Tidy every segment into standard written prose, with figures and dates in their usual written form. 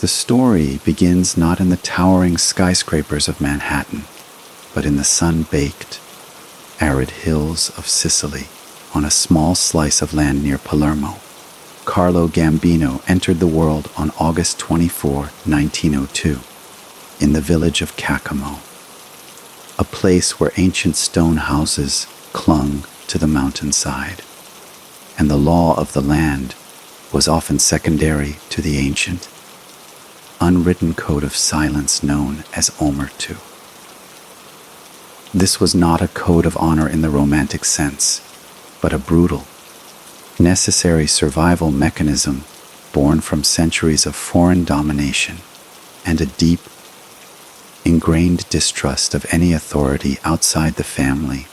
The story begins not in the towering skyscrapers of Manhattan, but in the sun-baked, arid hills of Sicily, on a small slice of land near Palermo. Carlo Gambino entered the world on August 24, 1902, in the village of Caccamo, a place where ancient stone houses clung to the mountainside, and the law of the land was often secondary to the ancient, unwritten code of silence known as omertu. This was not a code of honor in the romantic sense, but a brutal, necessary survival mechanism born from centuries of foreign domination and a deep, ingrained distrust of any authority outside the family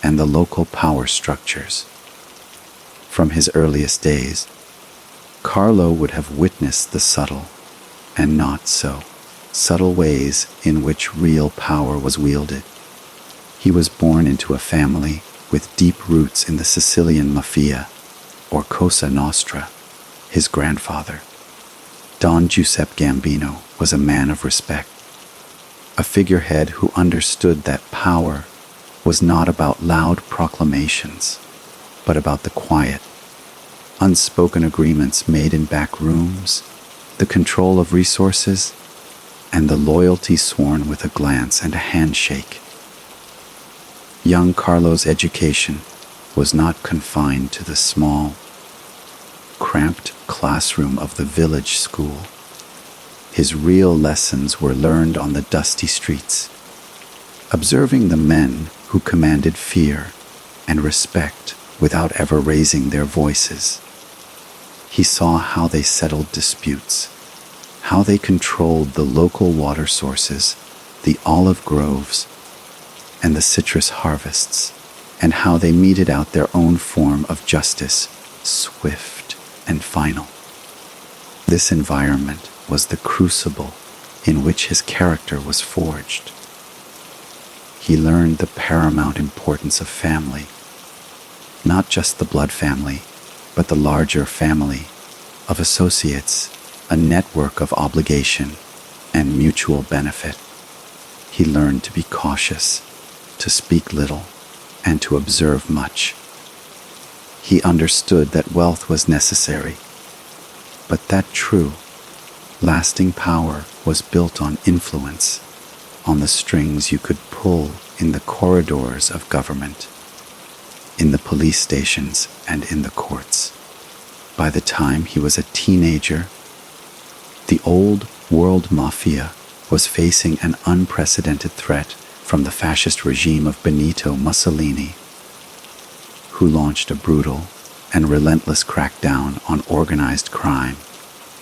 and the local power structures. From his earliest days, Carlo would have witnessed the subtle and not so subtle ways in which real power was wielded. He was born into a family with deep roots in the Sicilian Mafia, or Cosa Nostra. His grandfather, Don Giuseppe Gambino, was a man of respect, a figurehead who understood that power was not about loud proclamations, but about the quiet, unspoken agreements made in back rooms, the control of resources, and the loyalty sworn with a glance and a handshake. Young Carlo's education was not confined to the small, cramped classroom of the village school. His real lessons were learned on the dusty streets, observing the men who commanded fear and respect without ever raising their voices. He saw how they settled disputes, how they controlled the local water sources, the olive groves, and the citrus harvests, and how they meted out their own form of justice, swift and final. This environment was the crucible in which his character was forged. He learned the paramount importance of family, not just the blood family, but the larger family of associates, a network of obligation and mutual benefit. He learned to be cautious, to speak little, and to observe much. He understood that wealth was necessary, but that true, lasting power was built on influence, on the strings you could pull in the corridors of government, in the police stations, and in the courts. By the time he was a teenager, the old world mafia was facing an unprecedented threat from the fascist regime of Benito Mussolini, who launched a brutal and relentless crackdown on organized crime,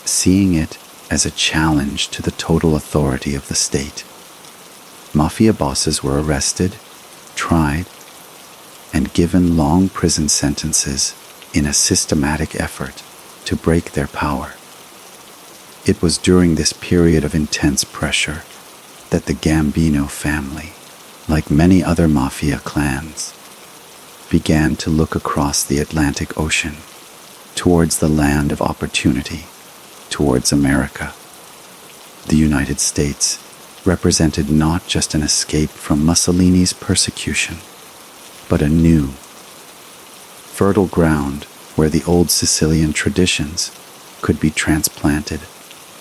seeing it as a challenge to the total authority of the state. Mafia bosses were arrested, tried, and given long prison sentences in a systematic effort to break their power. It was during this period of intense pressure that the Gambino family, like many other mafia clans, began to look across the Atlantic Ocean towards the land of opportunity, towards America. The United States represented not just an escape from Mussolini's persecution, but a new, fertile ground where the old Sicilian traditions could be transplanted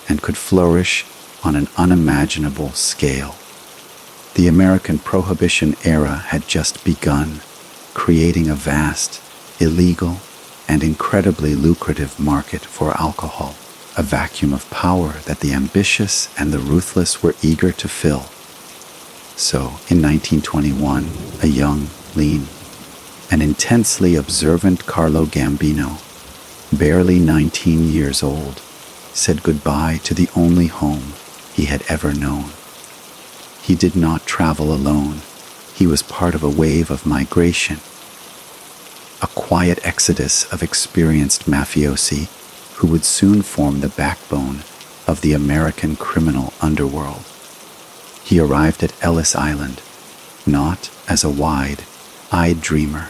and could flourish on an unimaginable scale. The American Prohibition era had just begun, creating a vast, illegal, and incredibly lucrative market for alcohol, a vacuum of power that the ambitious and the ruthless were eager to fill. So, in 1921, a young, lean, and intensely observant Carlo Gambino, barely 19 years old, said goodbye to the only home he had ever known. He did not travel alone. He was part of a wave of migration, a quiet exodus of experienced mafiosi who would soon form the backbone of the American criminal underworld. He arrived at Ellis Island, not as a wide-eyed dreamer,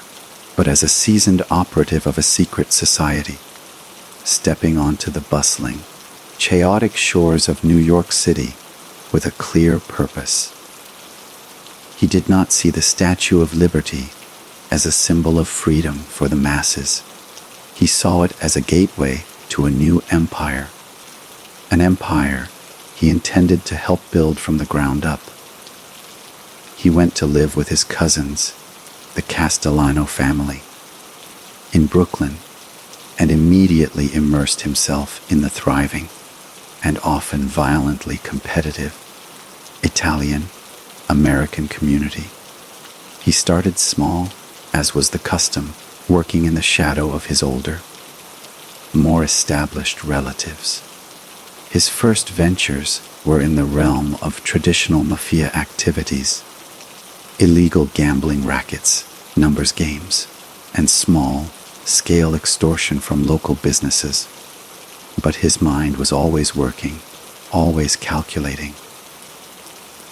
but as a seasoned operative of a secret society, stepping onto the bustling, chaotic shores of New York City with a clear purpose. He did not see the Statue of Liberty as a symbol of freedom for the masses. He saw it as a gateway to a new empire, an empire he intended to help build from the ground up. He went to live with his cousins, the Castellano family, in Brooklyn, and immediately immersed himself in the thriving and often violently competitive Italian-American community. He started small, as was the custom, working in the shadow of his older, more established relatives. His first ventures were in the realm of traditional mafia activities, illegal gambling rackets, numbers games, and small-scale extortion from local businesses. But his mind was always working, always calculating.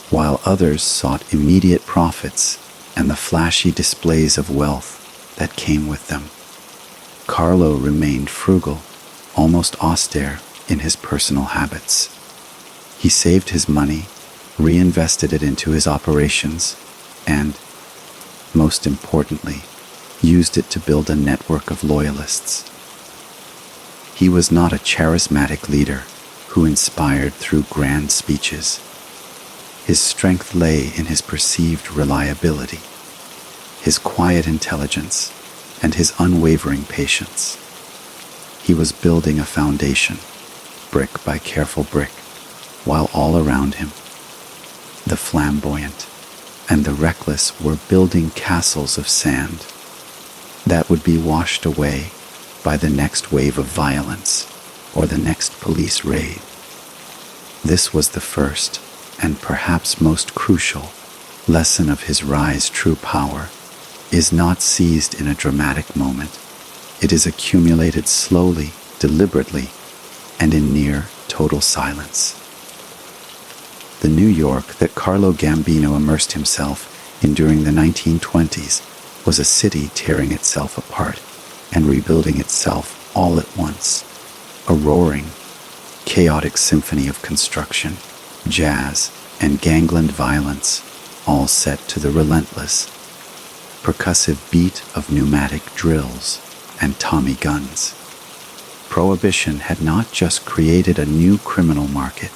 While others sought immediate profits and the flashy displays of wealth that came with them, Carlo remained frugal, almost austere in his personal habits. He saved his money, reinvested it into his operations, and, most importantly, used it to build a network of loyalists. He was not a charismatic leader who inspired through grand speeches. His strength lay in his perceived reliability, his quiet intelligence, and his unwavering patience. He was building a foundation, brick by careful brick, while all around him, the flamboyant and the reckless were building castles of sand that would be washed away by the next wave of violence or the next police raid. This was the first and perhaps most crucial lesson of his rise. True power is not seized in a dramatic moment. It is accumulated slowly, deliberately, and in near total silence. The New York that Carlo Gambino immersed himself in during the 1920s was a city tearing itself apart and rebuilding itself all at once, a roaring, chaotic symphony of construction, jazz, and gangland violence, all set to the relentless, percussive beat of pneumatic drills and Tommy guns. Prohibition had not just created a new criminal market,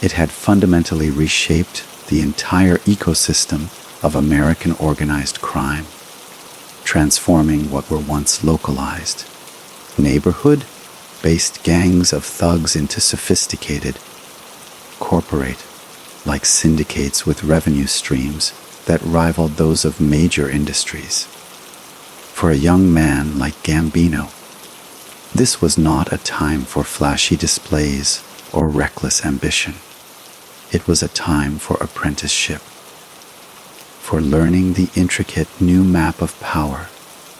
it had fundamentally reshaped the entire ecosystem of American organized crime, transforming what were once localized, neighborhood-based gangs of thugs into sophisticated, corporate-like syndicates with revenue streams that rivaled those of major industries. For a young man like Gambino, this was not a time for flashy displays or reckless ambition. It was a time for apprenticeship, for learning the intricate new map of power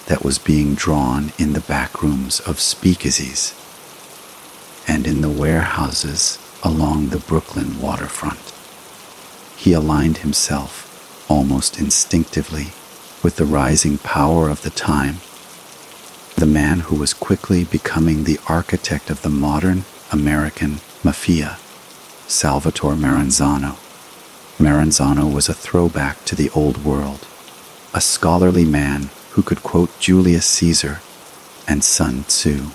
that was being drawn in the back rooms of speakeasies and in the warehouses along the Brooklyn waterfront. He aligned himself almost instinctively with the rising power of the time, the man who was quickly becoming the architect of the modern American Mafia, Salvatore Maranzano. Maranzano was a throwback to the old world, a scholarly man who could quote Julius Caesar and Sun Tzu,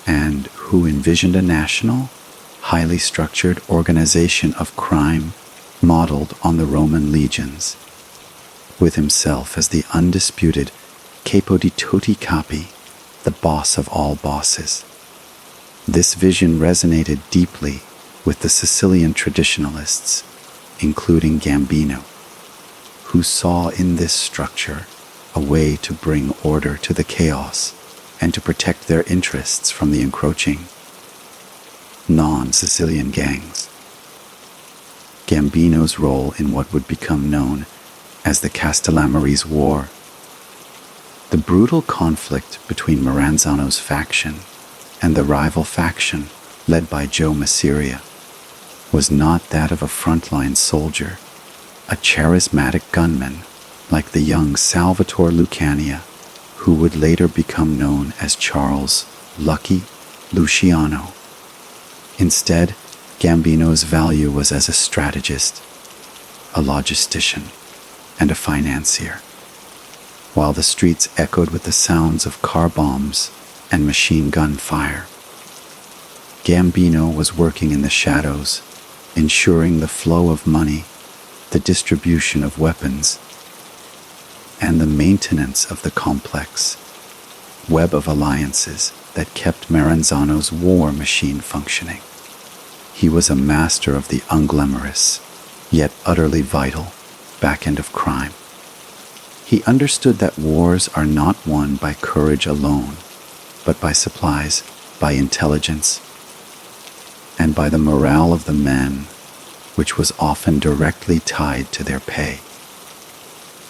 and who envisioned a national, highly structured organization of crime modeled on the Roman legions, with himself as the undisputed capo di tutti capi, the boss of all bosses. This vision resonated deeply with the Sicilian traditionalists, including Gambino, who saw in this structure a way to bring order to the chaos and to protect their interests from the encroaching non-Sicilian gangs. Gambino's role in what would become known as the Castellammarese War, the brutal conflict between Maranzano's faction and the rival faction led by Joe Masseria, was not that of a frontline soldier, a charismatic gunman like the young Salvatore Lucania, who would later become known as Charles Lucky Luciano. Instead, Gambino's value was as a strategist, a logistician, and a financier. While the streets echoed with the sounds of car bombs and machine gun fire, Gambino was working in the shadows, ensuring the flow of money, the distribution of weapons, and the maintenance of the complex web of alliances that kept Maranzano's war machine functioning. He was a master of the unglamorous, yet utterly vital, back end of crime. He understood that wars are not won by courage alone, but by supplies, by intelligence, and by the morale of the men, which was often directly tied to their pay.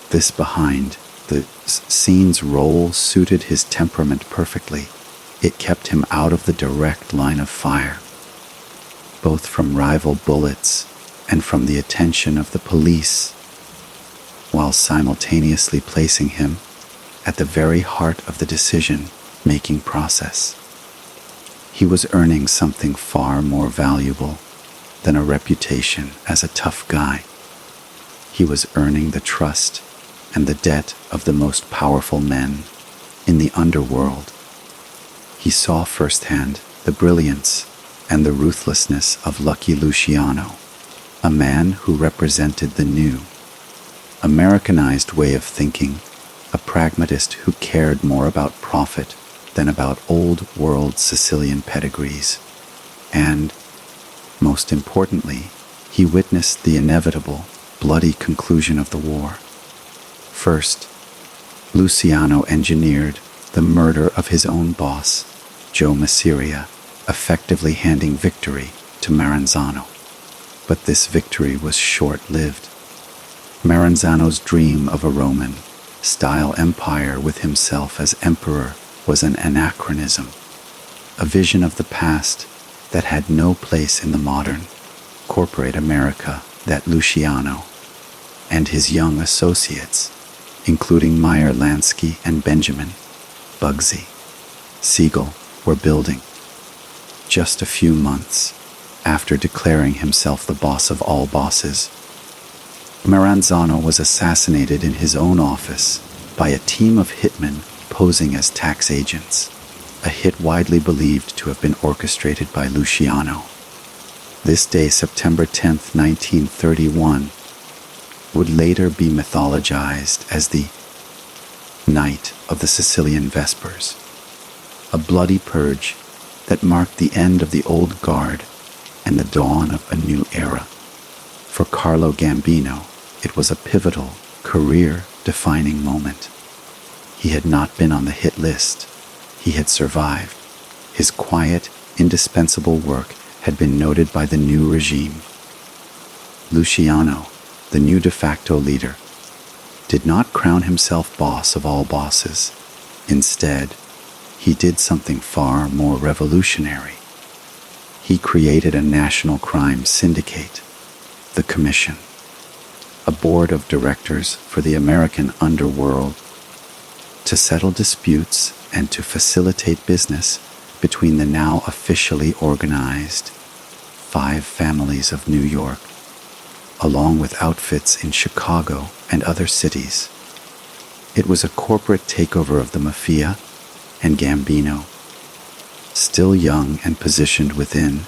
This behind the scenes role suited his temperament perfectly. It kept him out of the direct line of fire, both from rival bullets and from the attention of the police, while simultaneously placing him at the very heart of the decision-making process. He was earning something far more valuable than a reputation as a tough guy. He was earning the trust and the debt of the most powerful men in the underworld. He saw firsthand the brilliance and the ruthlessness of Lucky Luciano, a man who represented the new, Americanized way of thinking, a pragmatist who cared more about profit than about old-world Sicilian pedigrees. And, most importantly, he witnessed the inevitable, bloody conclusion of the war. First, Luciano engineered the murder of his own boss, Joe Masseria, effectively handing victory to Maranzano. But this victory was short-lived. Maranzano's dream of a Roman-style empire with himself as emperor was an anachronism, a vision of the past that had no place in the modern, corporate America that Luciano and his young associates, including Meyer Lansky and Benjamin Bugsy Siegel, were building. Just a few months after declaring himself the boss of all bosses, Maranzano was assassinated in his own office by a team of hitmen posing as tax agents, a hit widely believed to have been orchestrated by Luciano. This day, September 10th, 1931, would later be mythologized as the Night of the Sicilian Vespers, a bloody purge that marked the end of the old guard and the dawn of a new era. For Carlo Gambino, it was a pivotal, career-defining moment. He had not been on the hit list. He had survived. His quiet, indispensable work had been noted by the new regime. Luciano, the new de facto leader, did not crown himself boss of all bosses. Instead, he did something far more revolutionary. He created a national crime syndicate, the Commission, a board of directors for the American underworld, to settle disputes and to facilitate business between the now officially organized 5 families of New York, along with outfits in Chicago and other cities. It was a corporate takeover of the Mafia, and Gambino, still young and positioned within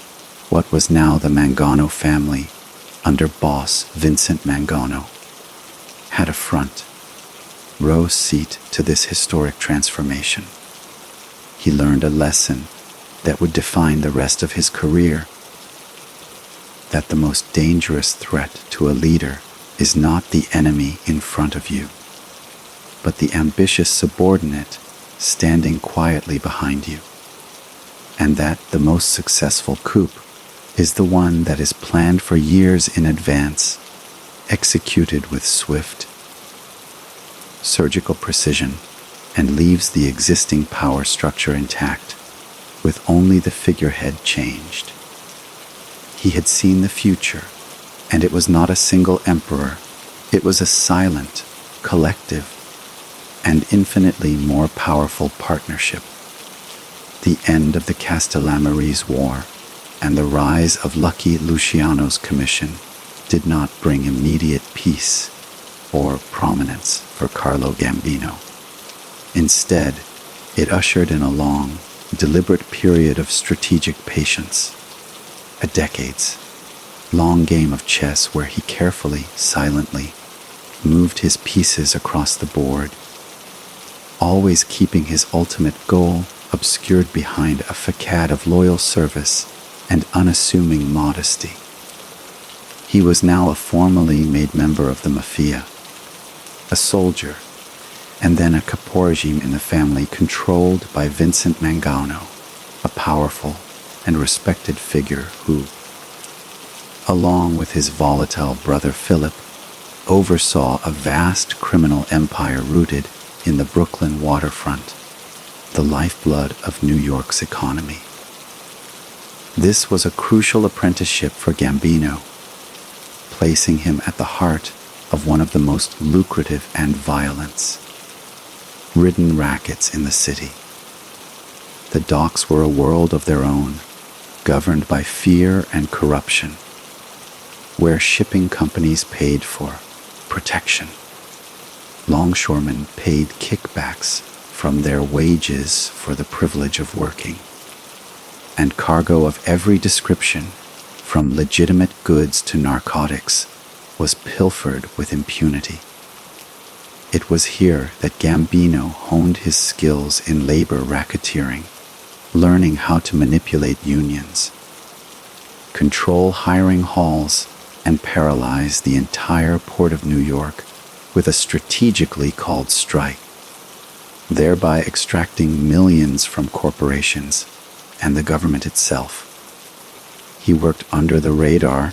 what was now the Mangano family under boss Vincent Mangano, had a front row seat to this historic transformation. He learned a lesson that would define the rest of his career, that the most dangerous threat to a leader is not the enemy in front of you, but the ambitious subordinate standing quietly behind you, and that the most successful coup is the one that is planned for years in advance, executed with swift, surgical precision, and leaves the existing power structure intact, with only the figurehead changed. He had seen the future, and it was not a single emperor. It was a silent, collective, and infinitely more powerful partnership. The end of the Castellammarese War, and the rise of Lucky Luciano's commission did not bring immediate peace or prominence for Carlo Gambino. Instead, it ushered in a long, deliberate period of strategic patience, a decades-long game of chess where he carefully, silently, moved his pieces across the board, always keeping his ultimate goal obscured behind a facade of loyal service and unassuming modesty. He was now a formally made member of the Mafia, a soldier, and then a caporregime in the family controlled by Vincent Mangano, a powerful and respected figure who, along with his volatile brother Philip, oversaw a vast criminal empire rooted in the Brooklyn waterfront, the lifeblood of New York's economy. This was a crucial apprenticeship for Gambino, placing him at the heart of one of the most lucrative and violence-ridden rackets in the city. The docks were a world of their own, governed by fear and corruption, where shipping companies paid for protection. Longshoremen paid kickbacks from their wages for the privilege of working, and cargo of every description, from legitimate goods to narcotics, was pilfered with impunity. It was here that Gambino honed his skills in labor racketeering, learning how to manipulate unions, control hiring halls, and paralyze the entire port of New York with a strategically called strike, thereby extracting millions from corporations and the government itself. He worked under the radar,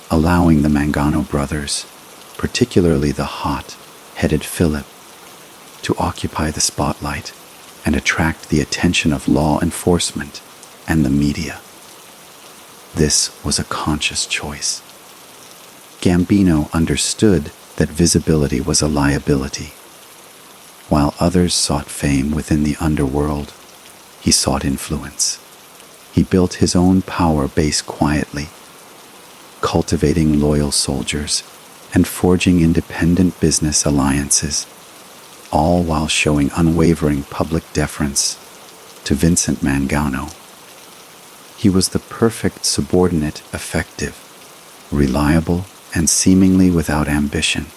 allowing the Mangano brothers, particularly the hot-headed Philip, to occupy the spotlight and attract the attention of law enforcement and the media. This was a conscious choice. Gambino understood that visibility was a liability. While others sought fame within the underworld, he sought influence. He built his own power base quietly, cultivating loyal soldiers and forging independent business alliances, all while showing unwavering public deference to Vincent Mangano. He was the perfect subordinate, effective, reliable, and seemingly without ambition.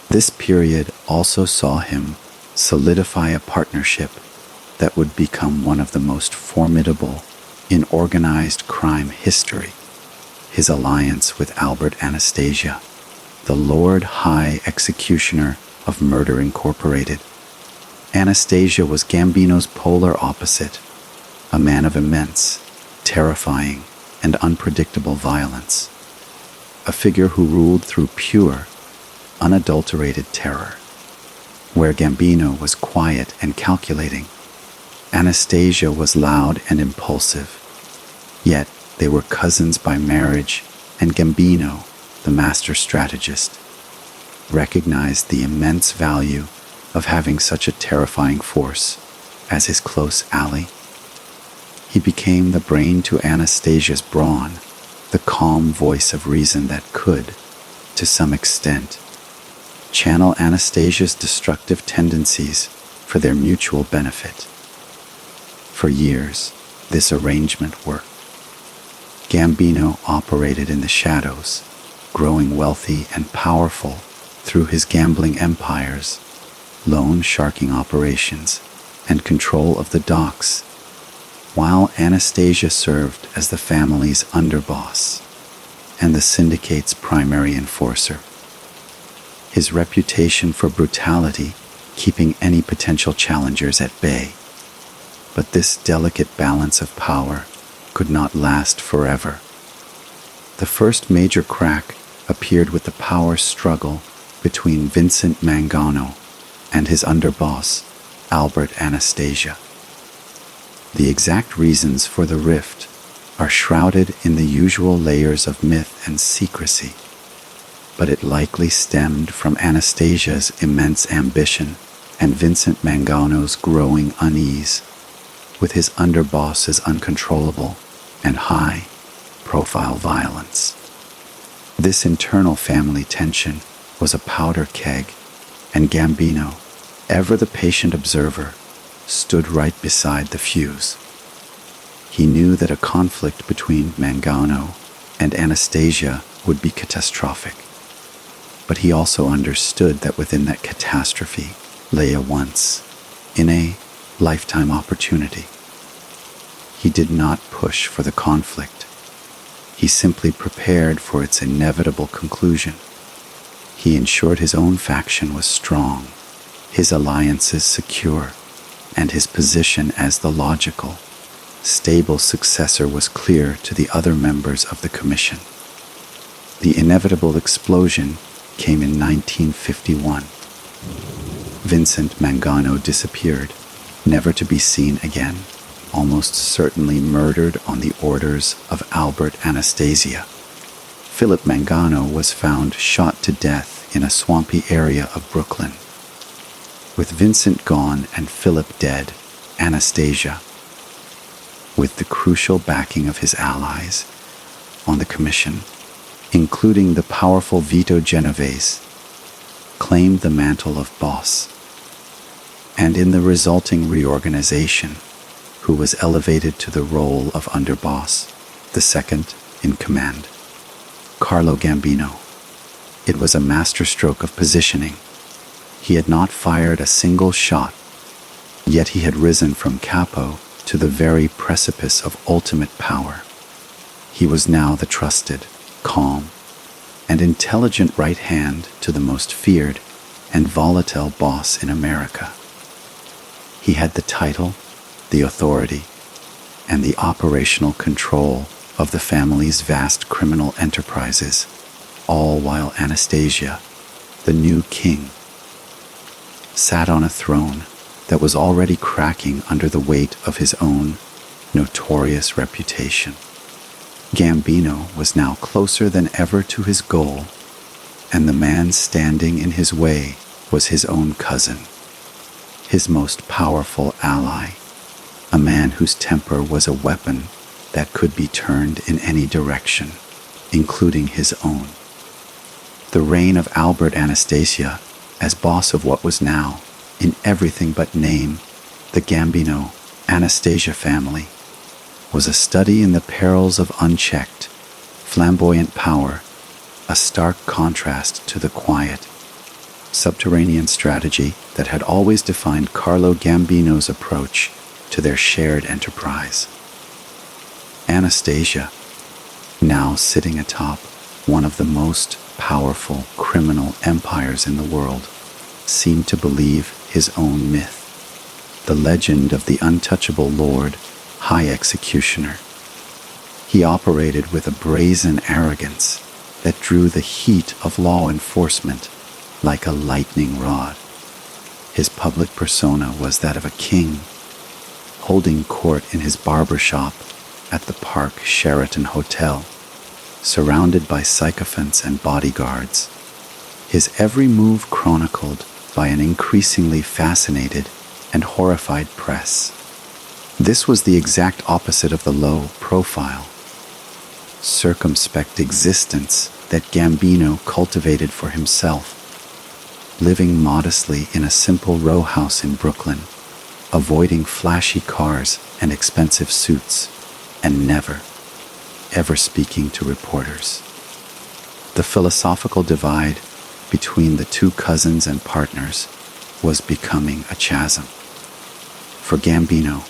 This period also saw him solidify a partnership that would become one of the most formidable in organized crime history: his alliance with Albert Anastasia, the Lord High Executioner of Murder Incorporated. Anastasia was Gambino's polar opposite, a man of immense, terrifying, and unpredictable violence, a figure who ruled through pure, unadulterated terror. Where Gambino was quiet and calculating, Anastasia was loud and impulsive. Yet they were cousins by marriage, and Gambino, the master strategist, recognized the immense value of having such a terrifying force as his close ally. He became the brain to Anastasia's brawn, the calm voice of reason that could, to some extent, channel Anastasia's destructive tendencies for their mutual benefit. For years, this arrangement worked. Gambino operated in the shadows, growing wealthy and powerful through his gambling empires, loan sharking operations, and control of the docks, while Anastasia served as the family's underboss and the syndicate's primary enforcer. His reputation for brutality keeping any potential challengers at bay. But this delicate balance of power could not last forever. The first major crack appeared with the power struggle between Vincent Mangano and his underboss, Albert Anastasia. The exact reasons for the rift are shrouded in the usual layers of myth and secrecy, but it likely stemmed from Anastasia's immense ambition and Vincent Mangano's growing unease with his underboss's uncontrollable and high-profile violence. This internal family tension was a powder keg, and Gambino, ever the patient observer, stood right beside the fuse. He knew that a conflict between Mangano and Anastasia would be catastrophic, but he also understood that within that catastrophe lay a once-in-a-lifetime opportunity. He did not push for the conflict. He simply prepared for its inevitable conclusion. He ensured his own faction was strong, his alliances secure, and his position as the logical, stable successor was clear to the other members of the commission. The inevitable explosion came in 1951. Vincent Mangano disappeared, never to be seen again, almost certainly murdered on the orders of Albert Anastasia. Philip Mangano was found shot to death in a swampy area of Brooklyn. With Vincent gone and Philip dead, Anastasia, with the crucial backing of his allies on the commission, including the powerful Vito Genovese, claimed the mantle of boss. And in the resulting reorganization, who was elevated to the role of underboss, the second in command, Carlo Gambino. It was a masterstroke of positioning. He had not fired a single shot, yet he had risen from capo to the very precipice of ultimate power. He was now the trusted, calm, and intelligent right hand to the most feared and volatile boss in America. He had the title, the authority, and the operational control of the family's vast criminal enterprises, all while Anastasia, the new king, sat on a throne that was already cracking under the weight of his own notorious reputation. Gambino was now closer than ever to his goal, and the man standing in his way was his own cousin, his most powerful ally, a man whose temper was a weapon that could be turned in any direction, including his own. The reign of Albert Anastasia as boss of what was now, in everything but name, the Gambino Anastasia family, was a study in the perils of unchecked, flamboyant power, a stark contrast to the quiet, subterranean strategy that had always defined Carlo Gambino's approach to their shared enterprise. Anastasia, now sitting atop one of the most powerful criminal empires in the world, seemed to believe his own myth, the legend of the untouchable Lord, High Executioner. He operated with a brazen arrogance that drew the heat of law enforcement like a lightning rod. His public persona was that of a king, holding court in his barber shop at the Park Sheraton Hotel, surrounded by sycophants and bodyguards, his every move chronicled by an increasingly fascinated and horrified press. This was the exact opposite of the low-profile, circumspect existence that Gambino cultivated for himself, living modestly in a simple row house in Brooklyn, avoiding flashy cars and expensive suits, and never, ever speaking to reporters. The philosophical divide between the two cousins and partners was becoming a chasm. For Gambino,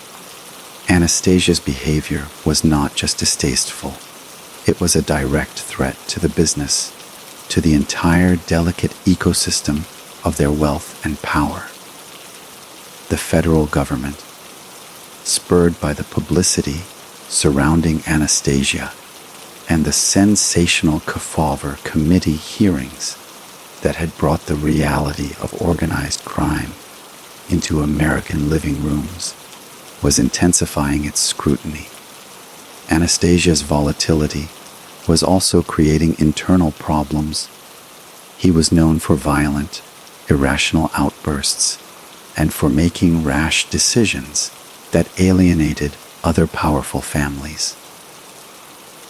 Anastasia's behavior was not just distasteful. It was a direct threat to the business, to the entire delicate ecosystem of their wealth and power. The federal government, spurred by the publicity surrounding Anastasia and the sensational Castellammarese committee hearings that had brought the reality of organized crime into American living rooms, was intensifying its scrutiny. Anastasia's volatility was also creating internal problems. He was known for violent, irrational outbursts and for making rash decisions that alienated other powerful families.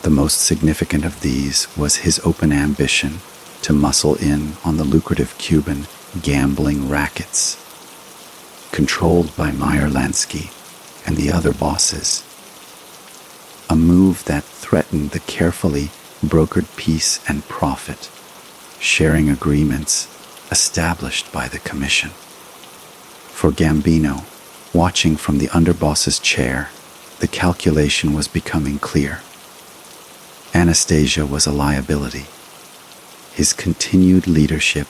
The most significant of these was his open ambition to muscle in on the lucrative Cuban gambling rackets, controlled by Meyer Lansky and the other bosses, a move that threatened the carefully brokered peace and profit sharing agreements established by the Commission. For Gambino, watching from the underboss's chair, the calculation was becoming clear. Anastasia was a liability. His continued leadership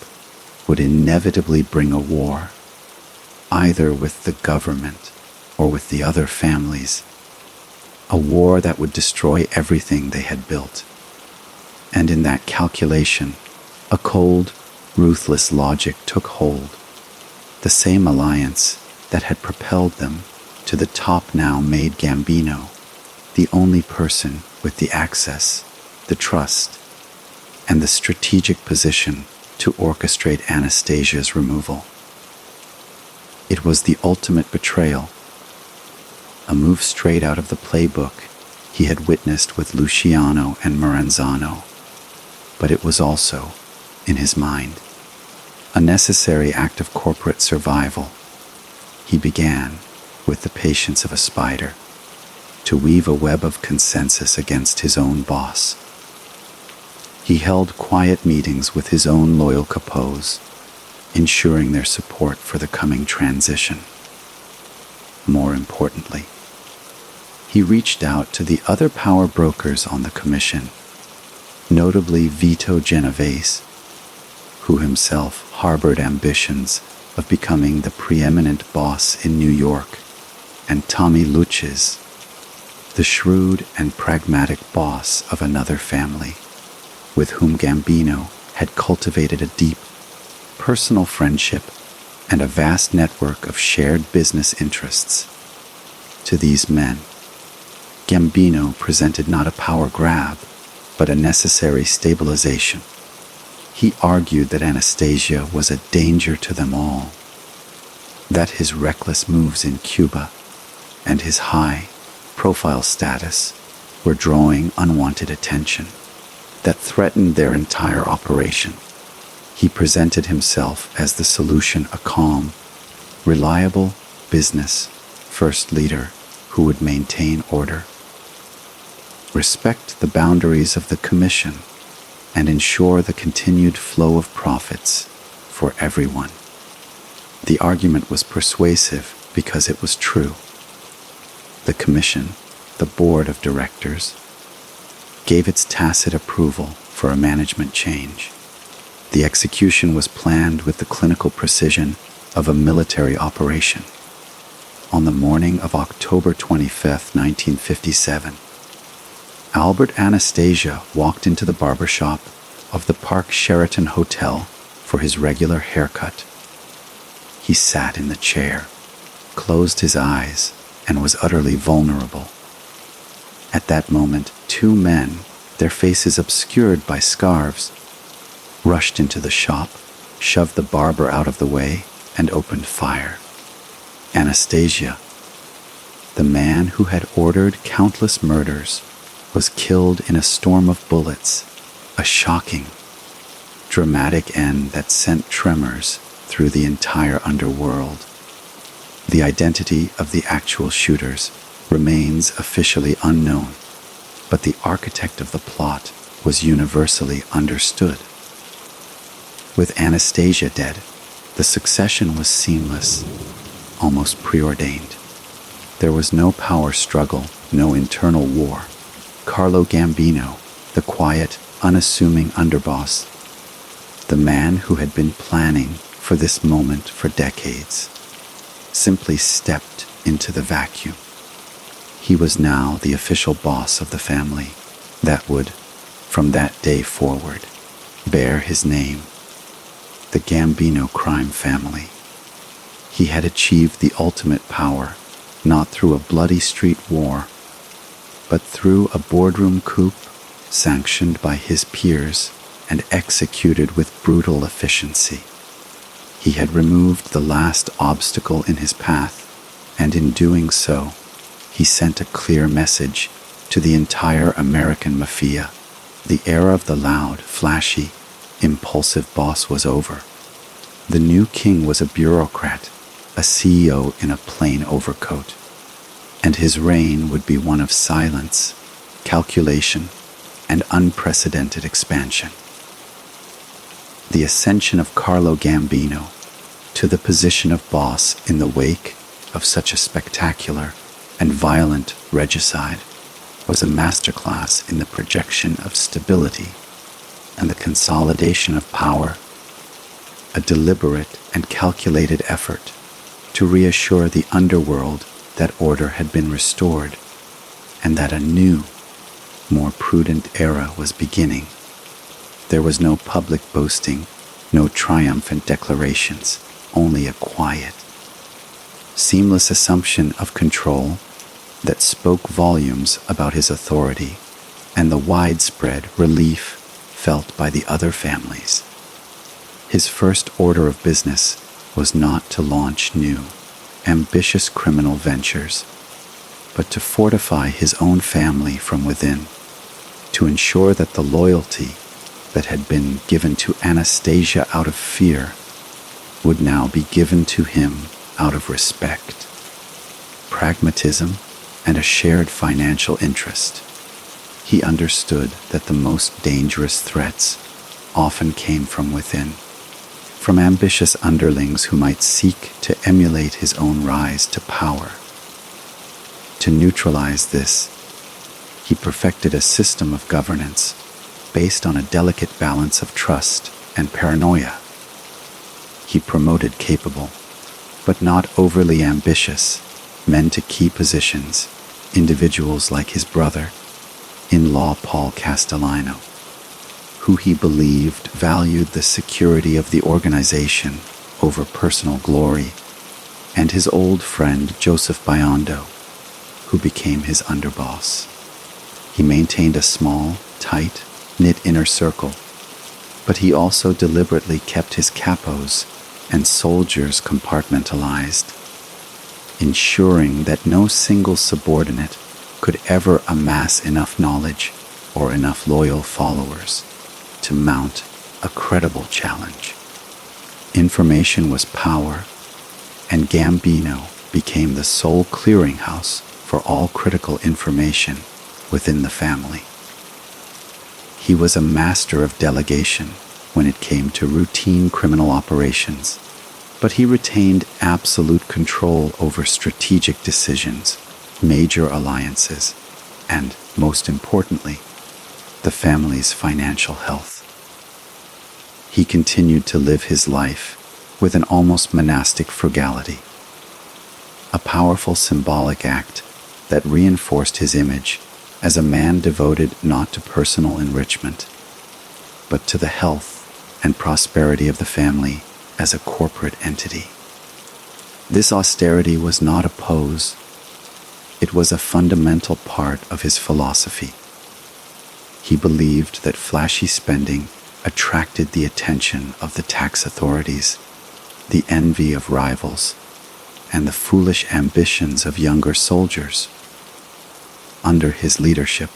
would inevitably bring a war, either with the government or with the other families, a war that would destroy everything they had built. And in that calculation, a cold, ruthless logic took hold. The same alliance that had propelled them to the top now made Gambino the only person with the access, the trust, and the strategic position to orchestrate Anastasia's removal. It was the ultimate betrayal, a move straight out of the playbook he had witnessed with Luciano and Maranzano, but it was also, in his mind, a necessary act of corporate survival. He began, with the patience of a spider, to weave a web of consensus against his own boss. He held quiet meetings with his own loyal capos, ensuring their support for the coming transition. More importantly, he reached out to the other power brokers on the Commission, notably Vito Genovese, who himself harbored ambitions of becoming the preeminent boss in New York, and Tommy Luches, the shrewd and pragmatic boss of another family, with whom Gambino had cultivated a deep, personal friendship and a vast network of shared business interests. To these men, Gambino presented not a power grab, but a necessary stabilization. He argued that Anastasia was a danger to them all, that his reckless moves in Cuba and his high-profile status were drawing unwanted attention that threatened their entire operation. He presented himself as the solution, a calm, reliable business first leader who would maintain order, respect the boundaries of the Commission, and ensure the continued flow of profits for everyone. The argument was persuasive because it was true. The Commission, the board of directors, gave its tacit approval for a management change. The execution was planned with the clinical precision of a military operation. On the morning of October 25, 1957, Albert Anastasia walked into the barbershop of the Park Sheraton Hotel for his regular haircut. He sat in the chair, closed his eyes, and was utterly vulnerable. At that moment, two men, their faces obscured by scarves, rushed into the shop, shoved the barber out of the way, and opened fire. Anastasia, the man who had ordered countless murders, was killed in a storm of bullets, a shocking, dramatic end that sent tremors through the entire underworld. The identity of the actual shooters remains officially unknown, but the architect of the plot was universally understood. With Anastasia dead, the succession was seamless, almost preordained. There was no power struggle, no internal war. Carlo Gambino, the quiet, unassuming underboss, the man who had been planning for this moment for decades, simply stepped into the vacuum. He was now the official boss of the family that would, from that day forward, bear his name, the Gambino crime family. He had achieved the ultimate power, not through a bloody street war, but through a boardroom coup sanctioned by his peers and executed with brutal efficiency. He had removed the last obstacle in his path, and in doing so, he sent a clear message to the entire American Mafia. The era of the loud, flashy, impulsive boss was over. The new king was a bureaucrat, a CEO in a plain overcoat, and his reign would be one of silence, calculation, and unprecedented expansion. The ascension of Carlo Gambino to the position of boss in the wake of such a spectacular and violent regicide was a masterclass in the projection of stability and the consolidation of power, a deliberate and calculated effort to reassure the underworld that order had been restored and that a new, more prudent era was beginning. There was no public boasting, no triumphant declarations, only a quiet, seamless assumption of control that spoke volumes about his authority and the widespread relief felt by the other families. His first order of business was not to launch new, ambitious criminal ventures, but to fortify his own family from within, to ensure that the loyalty that had been given to Anastasia out of fear would now be given to him out of respect, pragmatism, and a shared financial interest. He understood that the most dangerous threats often came from within, from ambitious underlings who might seek to emulate his own rise to power. To neutralize this, he perfected a system of governance based on a delicate balance of trust and paranoia. He promoted capable, but not overly ambitious, men to key positions, individuals like his brother-in-law Paul Castellano, who he believed valued the security of the organization over personal glory, and his old friend Joseph Biondo, who became his underboss. He maintained a small, tight-knit inner circle, but he also deliberately kept his capos and soldiers compartmentalized, ensuring that no single subordinate could ever amass enough knowledge or enough loyal followers to mount a credible challenge. Information was power, and Gambino became the sole clearinghouse for all critical information within the family. He was a master of delegation when it came to routine criminal operations, but he retained absolute control over strategic decisions, major alliances, and, most importantly, the family's financial health. He continued to live his life with an almost monastic frugality, a powerful symbolic act that reinforced his image as a man devoted not to personal enrichment, but to the health and prosperity of the family as a corporate entity. This austerity was not a pose. It was a fundamental part of his philosophy. He believed that flashy spending attracted the attention of the tax authorities, the envy of rivals, and the foolish ambitions of younger soldiers. Under his leadership,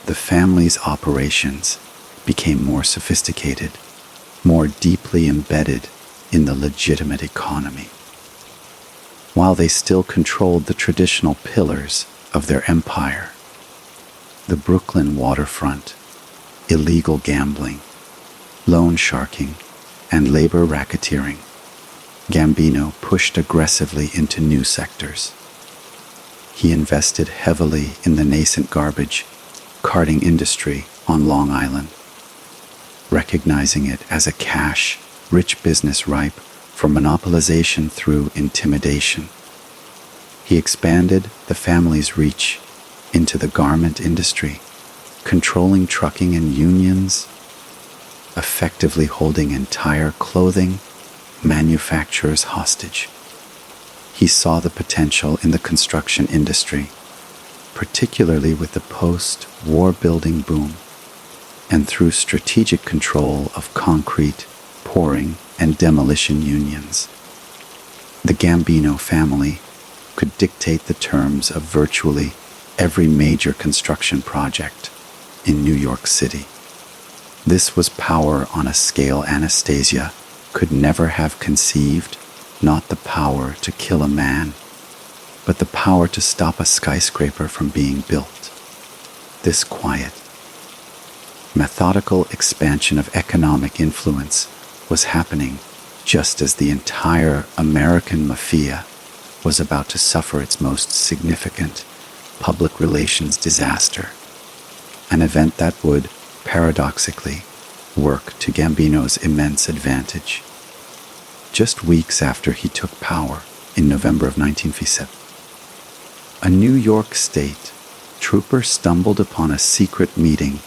the family's operations became more sophisticated, more deeply embedded in the legitimate economy. While they still controlled the traditional pillars of their empire, the Brooklyn waterfront, illegal gambling, loan sharking, and labor racketeering, Gambino pushed aggressively into new sectors. He invested heavily in the nascent garbage carting industry on Long Island, recognizing it as a cash-rich business ripe for monopolization through intimidation. He expanded the family's reach into the garment industry, controlling trucking and unions, effectively holding entire clothing manufacturers hostage. He saw the potential in the construction industry, particularly with the post-war building boom, and through strategic control of concrete, pouring, and demolition unions. The Gambino family could dictate the terms of virtually every major construction project in New York City. This was power on a scale Anastasia could never have conceived, not the power to kill a man, but the power to stop a skyscraper from being built. This quiet, methodical expansion of economic influence was happening just as the entire American Mafia was about to suffer its most significant public relations disaster, an event that would, paradoxically, work to Gambino's immense advantage. Just weeks after he took power in November of 1957, a New York State trooper stumbled upon a secret meeting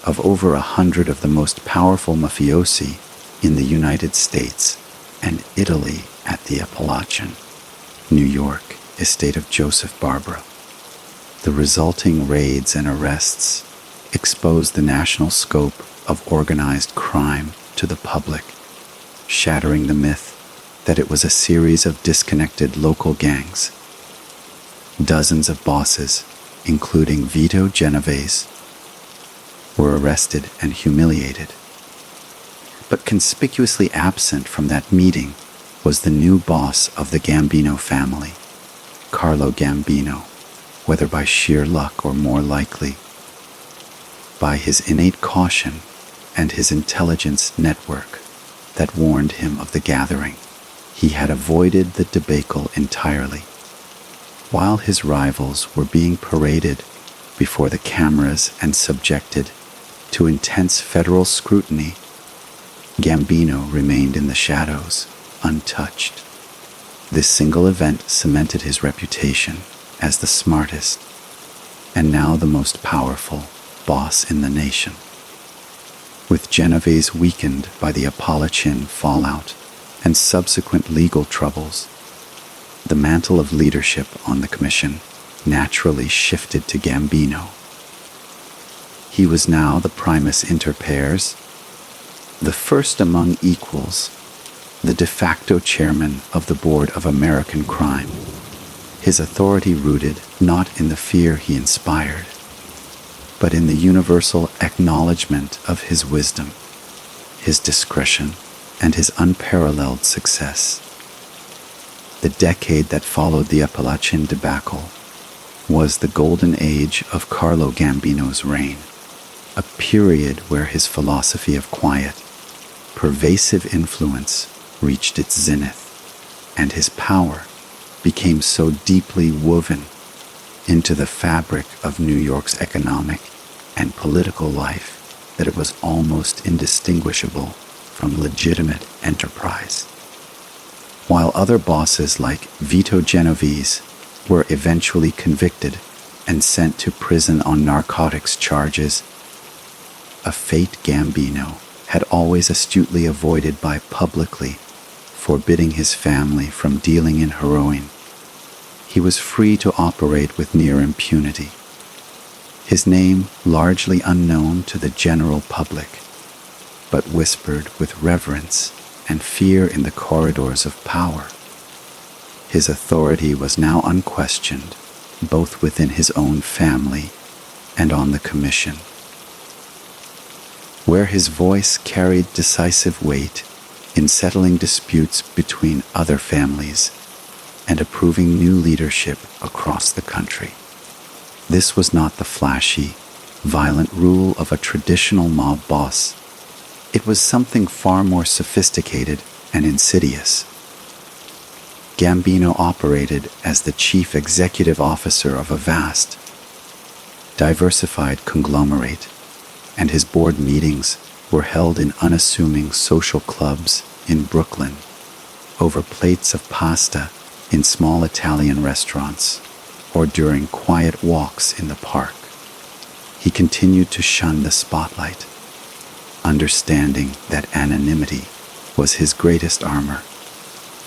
of over 100 of the most powerful mafiosi in the United States and Italy at the Apalachin, New York, estate of Joseph Barbara. The resulting raids and arrests exposed the national scope of organized crime to the public, shattering the myth that it was a series of disconnected local gangs. Dozens of bosses, including Vito Genovese, were arrested and humiliated. But conspicuously absent from that meeting was the new boss of the Gambino family, Carlo Gambino, whether by sheer luck or more likely, by his innate caution and his intelligence network that warned him of the gathering. He had avoided the debacle entirely. While his rivals were being paraded before the cameras and subjected to intense federal scrutiny, Gambino remained in the shadows, untouched. This single event cemented his reputation as the smartest and now the most powerful boss in the nation. With Genovese weakened by the Apalachin fallout and subsequent legal troubles, the mantle of leadership on the commission naturally shifted to Gambino. He was now the primus inter pares, the first among equals, the de facto chairman of the Board of American Crime, his authority rooted not in the fear he inspired, but in the universal acknowledgement of his wisdom, his discretion, and his unparalleled success. The decade that followed the Apalachin debacle was the golden age of Carlo Gambino's reign, a period where his philosophy of quiet, pervasive influence reached its zenith, and his power became so deeply woven into the fabric of New York's economic and political life that it was almost indistinguishable from legitimate enterprise. While other bosses like Vito Genovese were eventually convicted and sent to prison on narcotics charges, a fate Gambino had always astutely avoided by publicly forbidding his family from dealing in heroin. He was free to operate with near impunity, his name largely unknown to the general public, but whispered with reverence and fear in the corridors of power. His authority was now unquestioned, both within his own family and on the commission, where his voice carried decisive weight in settling disputes between other families and approving new leadership across the country. This was not the flashy, violent rule of a traditional mob boss. It was something far more sophisticated and insidious. Gambino operated as the chief executive officer of a vast, diversified conglomerate, and his board meetings were held in unassuming social clubs in Brooklyn, over plates of pasta in small Italian restaurants, or during quiet walks in the park. He continued to shun the spotlight, understanding that anonymity was his greatest armor.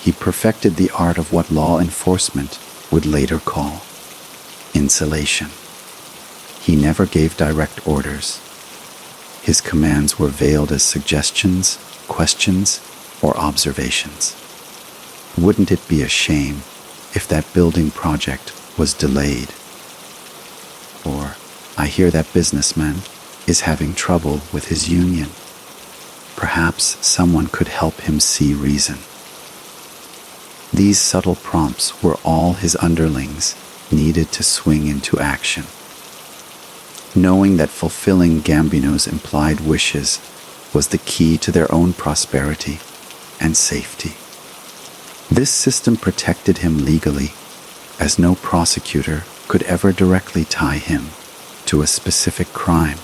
He perfected the art of what law enforcement would later call insulation. He never gave direct orders. His commands were veiled as suggestions, questions, or observations. Wouldn't it be a shame if that building project was delayed? Or, I hear that businessman is having trouble with his union. Perhaps someone could help him see reason. These subtle prompts were all his underlings needed to swing into action. Knowing that fulfilling Gambino's implied wishes was the key to their own prosperity and safety. This system protected him legally, as no prosecutor could ever directly tie him to a specific crime.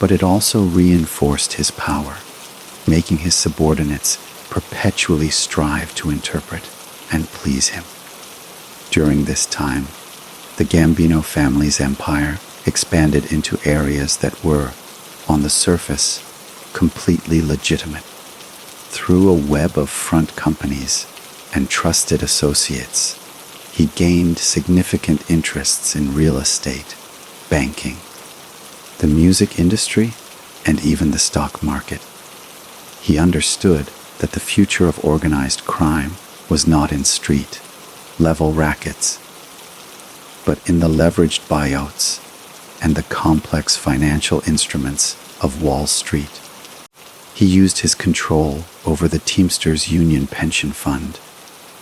But it also reinforced his power, making his subordinates perpetually strive to interpret and please him. During this time, the Gambino family's empire expanded into areas that were, on the surface, completely legitimate. Through a web of front companies and trusted associates, he gained significant interests in real estate, banking, the music industry, and even the stock market. He understood that the future of organized crime was not in street-level rackets, but in the leveraged buyouts and the complex financial instruments of Wall Street. He used his control over the Teamsters Union Pension Fund,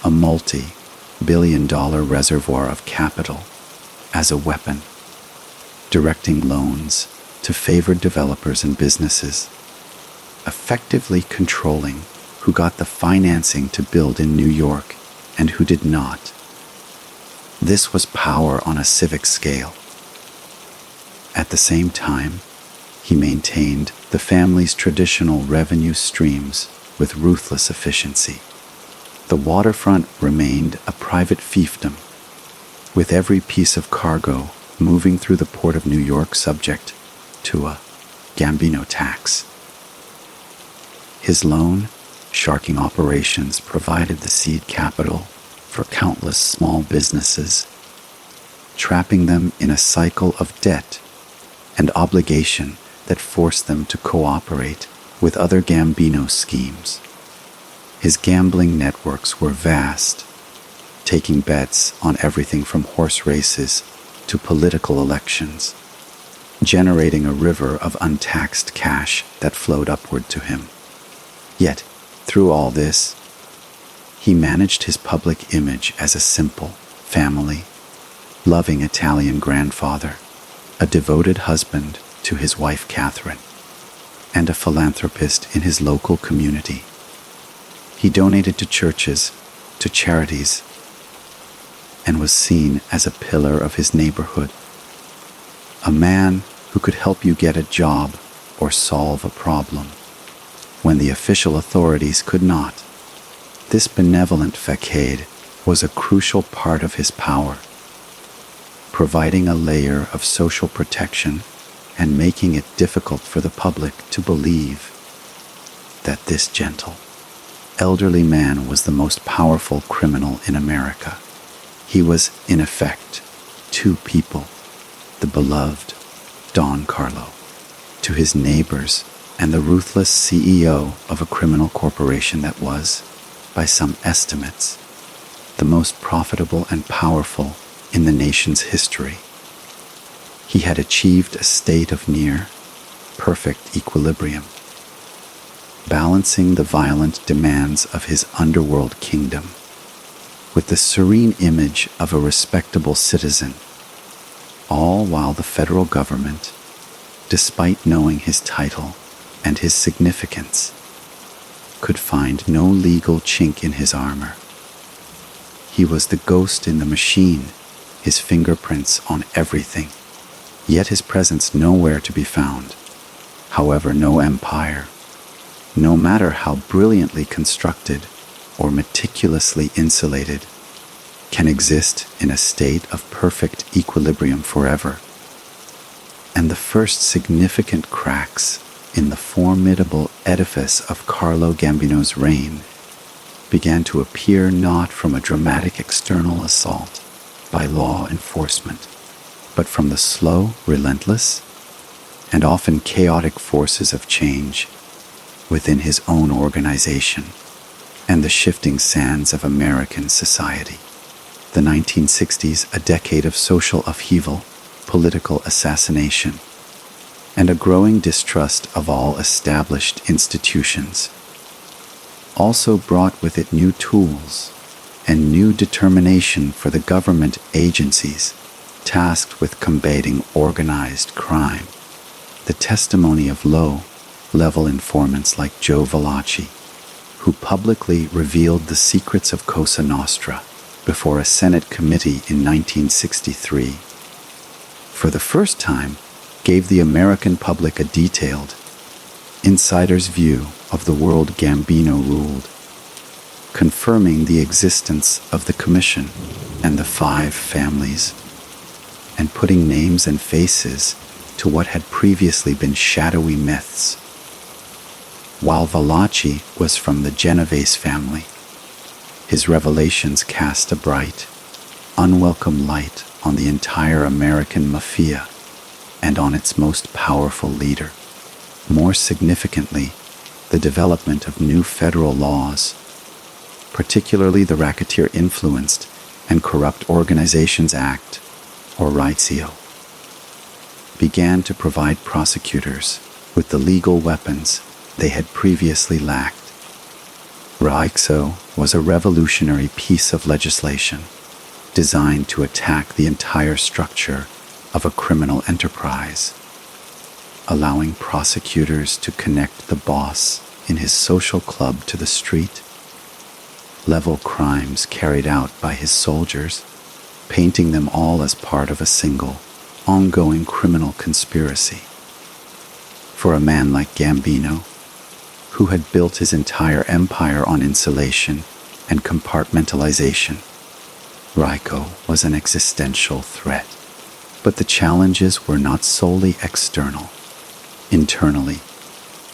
a multi-billion-dollar reservoir of capital, as a weapon, directing loans to favored developers and businesses, effectively controlling who got the financing to build in New York and who did not. This was power on a civic scale. At the same time, he maintained the family's traditional revenue streams with ruthless efficiency. The waterfront remained a private fiefdom, with every piece of cargo moving through the port of New York subject to a Gambino tax. His loan sharking operations provided the seed capital for countless small businesses, trapping them in a cycle of debt and obligation that forced them to cooperate with other Gambino schemes. His gambling networks were vast, taking bets on everything from horse races to political elections, generating a river of untaxed cash that flowed upward to him. Yet, through all this, he managed his public image as a simple, family, loving Italian grandfather, a devoted husband to his wife Catherine, and a philanthropist in his local community. He donated to churches, to charities, and was seen as a pillar of his neighborhood. A man who could help you get a job or solve a problem when the official authorities could not. This benevolent facade was a crucial part of his power, providing a layer of social protection and making it difficult for the public to believe that this gentle, elderly man was the most powerful criminal in America. He was, in effect, two people, the beloved Don Carlo, to his neighbors, and the ruthless CEO of a criminal corporation that was, by some estimates, the most profitable and powerful in the nation's history. He had achieved a state of near perfect equilibrium, balancing the violent demands of his underworld kingdom with the serene image of a respectable citizen, all while the federal government, despite knowing his title and his significance, could find no legal chink in his armor. He was the ghost in the machine, his fingerprints on everything, yet his presence nowhere to be found. However, no empire, no matter how brilliantly constructed or meticulously insulated, can exist in a state of perfect equilibrium forever. And the first significant cracks in the formidable edifice of Carlo Gambino's reign began to appear not from a dramatic external assault by law enforcement, but from the slow, relentless, and often chaotic forces of change within his own organization and the shifting sands of American society. The 1960s, a decade of social upheaval, political assassination, and a growing distrust of all established institutions, also brought with it new tools and new determination for the government agencies tasked with combating organized crime. The testimony of low-level informants like Joe Valachi, who publicly revealed the secrets of Cosa Nostra before a Senate committee in 1963, for the first time gave the American public a detailed, insider's view of the world Gambino ruled, confirming the existence of the Commission and the 5 families, and putting names and faces to what had previously been shadowy myths. While Valachi was from the Genovese family, his revelations cast a bright, unwelcome light on the entire American Mafia and on its most powerful leader. More significantly, the development of new federal laws, particularly the Racketeer-Influenced and Corrupt Organizations Act, or RITEO, began to provide prosecutors with the legal weapons they had previously lacked. RITEO was a revolutionary piece of legislation designed to attack the entire structure of a criminal enterprise, allowing prosecutors to connect the boss in his social club to the street, level crimes carried out by his soldiers, painting them all as part of a single, ongoing criminal conspiracy. For a man like Gambino, who had built his entire empire on insulation and compartmentalization, RICO was an existential threat. But the challenges were not solely external. Internally,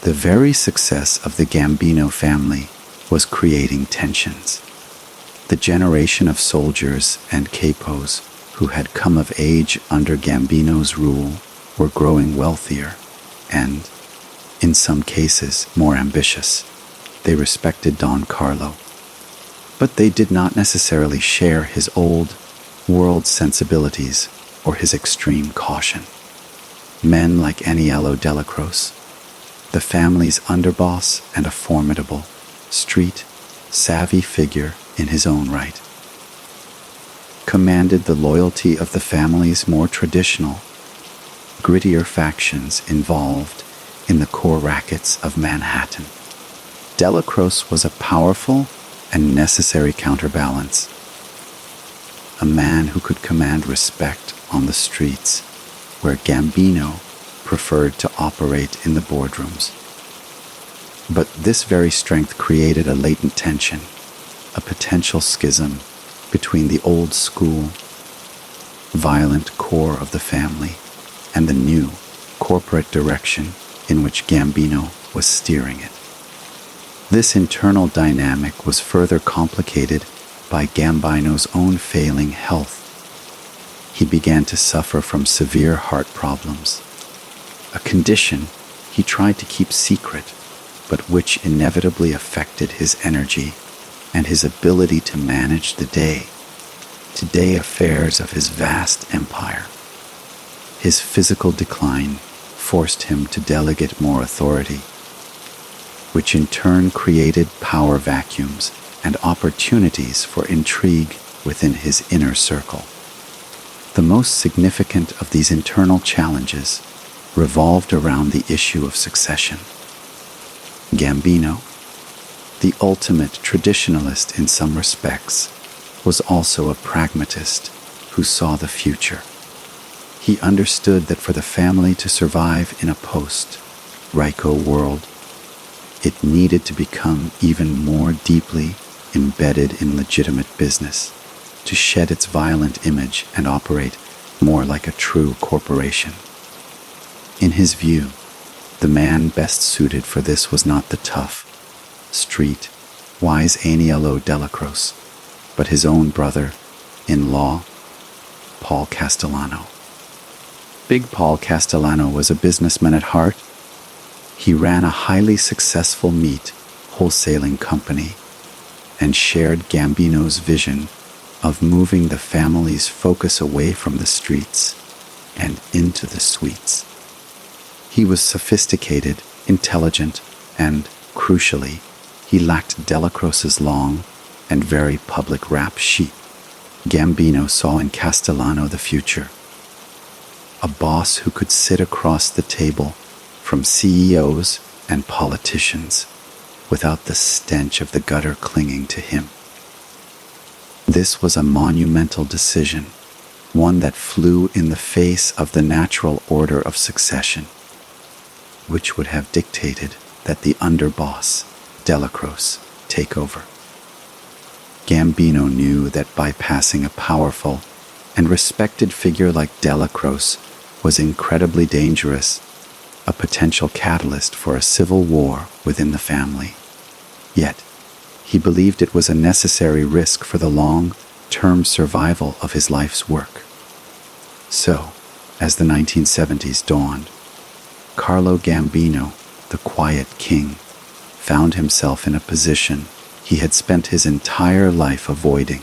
the very success of the Gambino family was creating tensions. The generation of soldiers and capos who had come of age under Gambino's rule were growing wealthier and, in some cases, more ambitious. They respected Don Carlo, but they did not necessarily share his old world sensibilities or his extreme caution. Men like Aniello Delacroce, the family's underboss and a formidable, street-savvy figure in his own right, commanded the loyalty of the family's more traditional, grittier factions involved in the core rackets of Manhattan. Delacroce was a powerful and necessary counterbalance, a man who could command respect on the streets, where Gambino preferred to operate in the boardrooms. But this very strength created a latent tension, a potential schism between the old school, violent core of the family and the new corporate direction in which Gambino was steering it. This internal dynamic was further complicated by Gambino's own failing health. He began to suffer from severe heart problems, a condition he tried to keep secret, but which inevitably affected his energy and his ability to manage the day-to-day affairs of his vast empire. His physical decline forced him to delegate more authority, which in turn created power vacuums and opportunities for intrigue within his inner circle. The most significant of these internal challenges revolved around the issue of succession. Gambino, the ultimate traditionalist in some respects, was also a pragmatist who saw the future. He understood that for the family to survive in a post-RICO world, it needed to become even more deeply embedded in legitimate business, to shed its violent image and operate more like a true corporation. In his view, the man best suited for this was not the tough, street-wise Aniello Delacroce, but his own brother-in-law, Paul Castellano. Big Paul Castellano was a businessman at heart. He ran a highly successful meat wholesaling company and shared Gambino's vision of moving the family's focus away from the streets and into the suites. He was sophisticated, intelligent, and, crucially, he lacked Delacroce's long and very public rap sheet. Gambino saw in Castellano the future. A boss who could sit across the table from CEOs and politicians without the stench of the gutter clinging to him. This was a monumental decision, one that flew in the face of the natural order of succession, which would have dictated that the underboss, Delacroce, take over. Gambino knew that bypassing a powerful and respected figure like Delacroce was incredibly dangerous, a potential catalyst for a civil war within the family. Yet, he believed it was a necessary risk for the long-term survival of his life's work. So, as the 1970s dawned, Carlo Gambino, the quiet king, found himself in a position he had spent his entire life avoiding.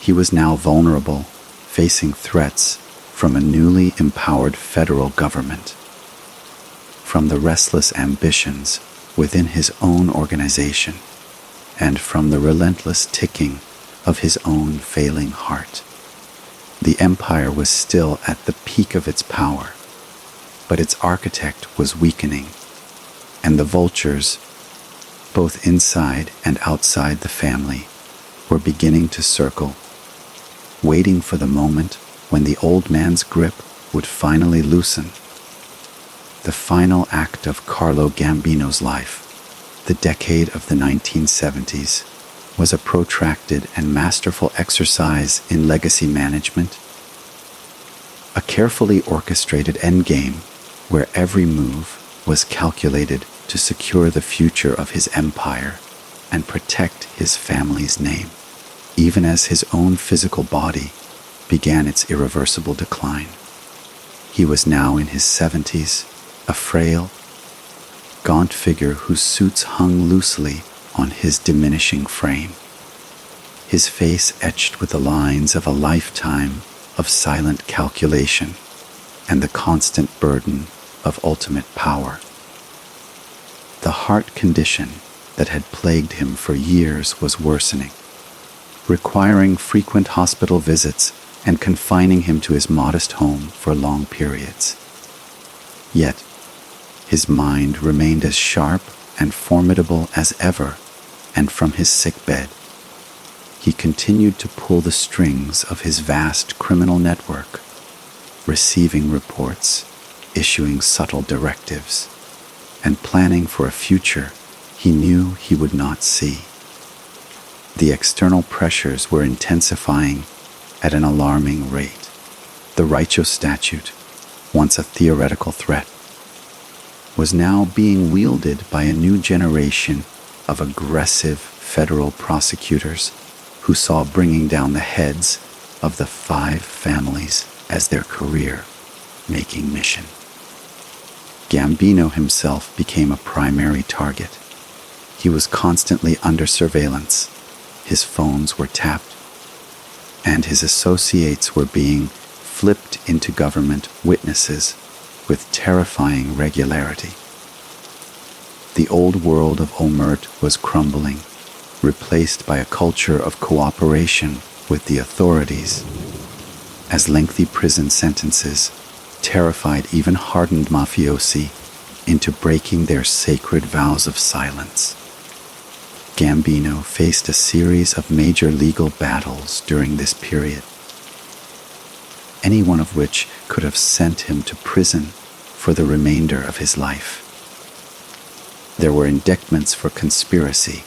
He was now vulnerable, facing threats from a newly empowered federal government, from the restless ambitions within his own organization, and from the relentless ticking of his own failing heart. The empire was still at the peak of its power, but its architect was weakening, and the vultures, both inside and outside the family, were beginning to circle, waiting for the moment when the old man's grip would finally loosen. The final act of Carlo Gambino's life, the decade of the 1970s, was a protracted and masterful exercise in legacy management, a carefully orchestrated endgame where every move was calculated to secure the future of his empire and protect his family's name, even as his own physical body began its irreversible decline. He was now in his 70s, a frail, gaunt figure whose suits hung loosely on his diminishing frame, his face etched with the lines of a lifetime of silent calculation and the constant burden of ultimate power. The heart condition that had plagued him for years was worsening, requiring frequent hospital visits and confining him to his modest home for long periods. Yet, his mind remained as sharp and formidable as ever, and from his sickbed, he continued to pull the strings of his vast criminal network, receiving reports, issuing subtle directives, and planning for a future he knew he would not see. The external pressures were intensifying at an alarming rate. The Raicho statute, once a theoretical threat, was now being wielded by a new generation of aggressive federal prosecutors who saw bringing down the heads of the 5 families as their career-making mission. Gambino himself became a primary target. He was constantly under surveillance, his phones were tapped, and his associates were being flipped into government witnesses with terrifying regularity. The old world of Omerta was crumbling, replaced by a culture of cooperation with the authorities, as lengthy prison sentences terrified even hardened mafiosi into breaking their sacred vows of silence. Gambino faced a series of major legal battles during this period, any one of which could have sent him to prison for the remainder of his life. There were indictments for conspiracy,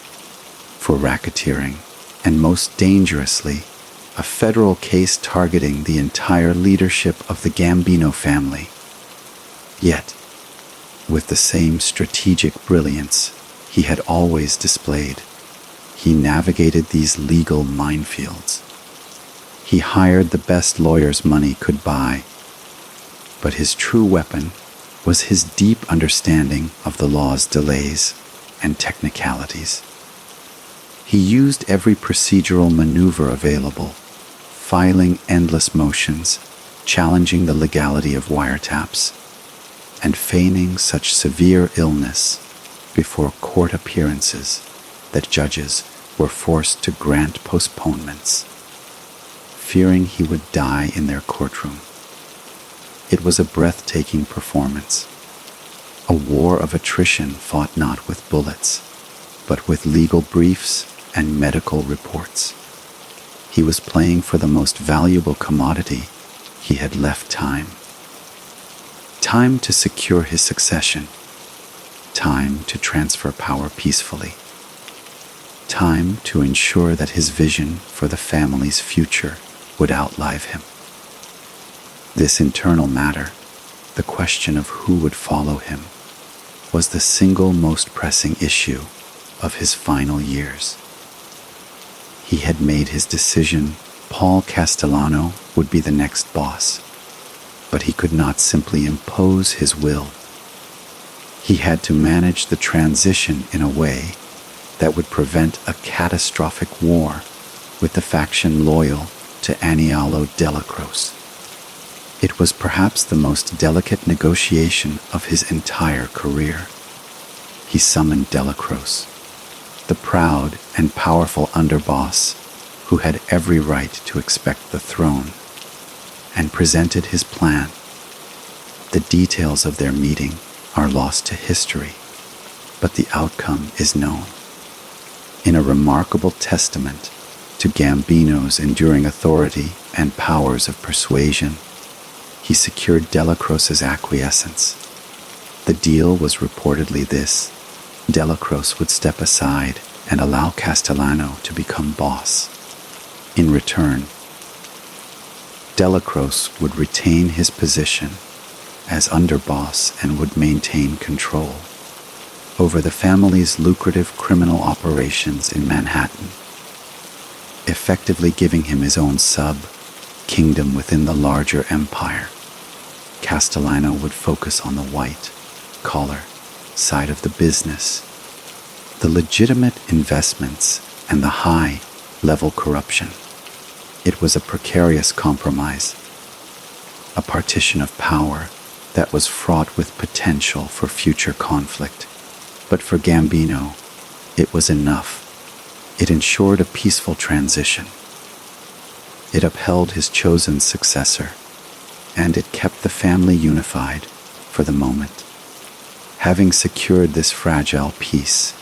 for racketeering, and most dangerously, a federal case targeting the entire leadership of the Gambino family. Yet, with the same strategic brilliance he had always displayed, he navigated these legal minefields. He hired the best lawyers money could buy, but his true weapon was his deep understanding of the law's delays and technicalities. He used every procedural maneuver available, filing endless motions, challenging the legality of wiretaps, and feigning such severe illness before court appearances that judges were forced to grant postponements, fearing he would die in their courtroom. It was a breathtaking performance, a war of attrition fought not with bullets, but with legal briefs and medical reports. He was playing for the most valuable commodity he had left: time. Time to secure his succession. Time to transfer power peacefully. Time to ensure that his vision for the family's future would outlive him. This internal matter, the question of who would follow him, was the single most pressing issue of his final years. He had made his decision. Paul Castellano would be the next boss, but he could not simply impose his will. He had to manage the transition in a way that would prevent a catastrophic war with the faction loyal to Aniello della Croce. It was perhaps the most delicate negotiation of his entire career. He summoned della Croce, the proud and powerful underboss who had every right to expect the throne, and presented his plan. The details of their meeting are lost to history, but the outcome is known. In a remarkable testament to Gambino's enduring authority and powers of persuasion, he secured della Croce's acquiescence. The deal was reportedly this: della Croce would step aside and allow Castellano to become boss. In return, della Croce would retain his position as underboss and would maintain control over the family's lucrative criminal operations in Manhattan, effectively giving him his own sub-kingdom within the larger empire. Castellano would focus on the white-collar side of the business, the legitimate investments, and the high-level corruption. It was a precarious compromise, a partition of power that was fraught with potential for future conflict. But for Gambino, it was enough. It ensured a peaceful transition. It upheld his chosen successor, and it kept the family unified for the moment. Having secured this fragile peace,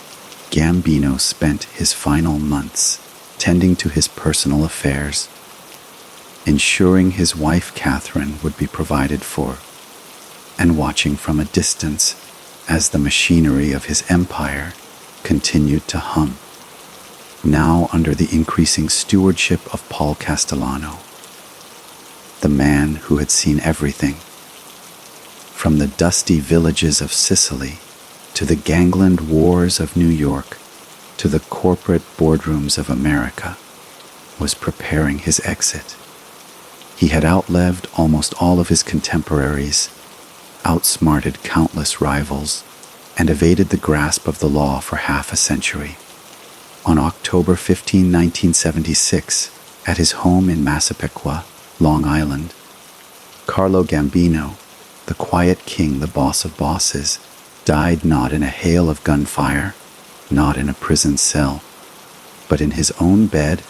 Gambino spent his final months tending to his personal affairs, ensuring his wife Catherine would be provided for, and watching from a distance as the machinery of his empire continued to hum, now under the increasing stewardship of Paul Castellano, the man who had seen everything, from the dusty villages of Sicily to the gangland wars of New York to the corporate boardrooms of America, was preparing his exit. He had outlived almost all of his contemporaries, outsmarted countless rivals, and evaded the grasp of the law for half a century. On October 15, 1976, at his home in Massapequa, Long Island, Carlo Gambino, the quiet king, the boss of bosses, died not in a hail of gunfire, not in a prison cell, but in his own bed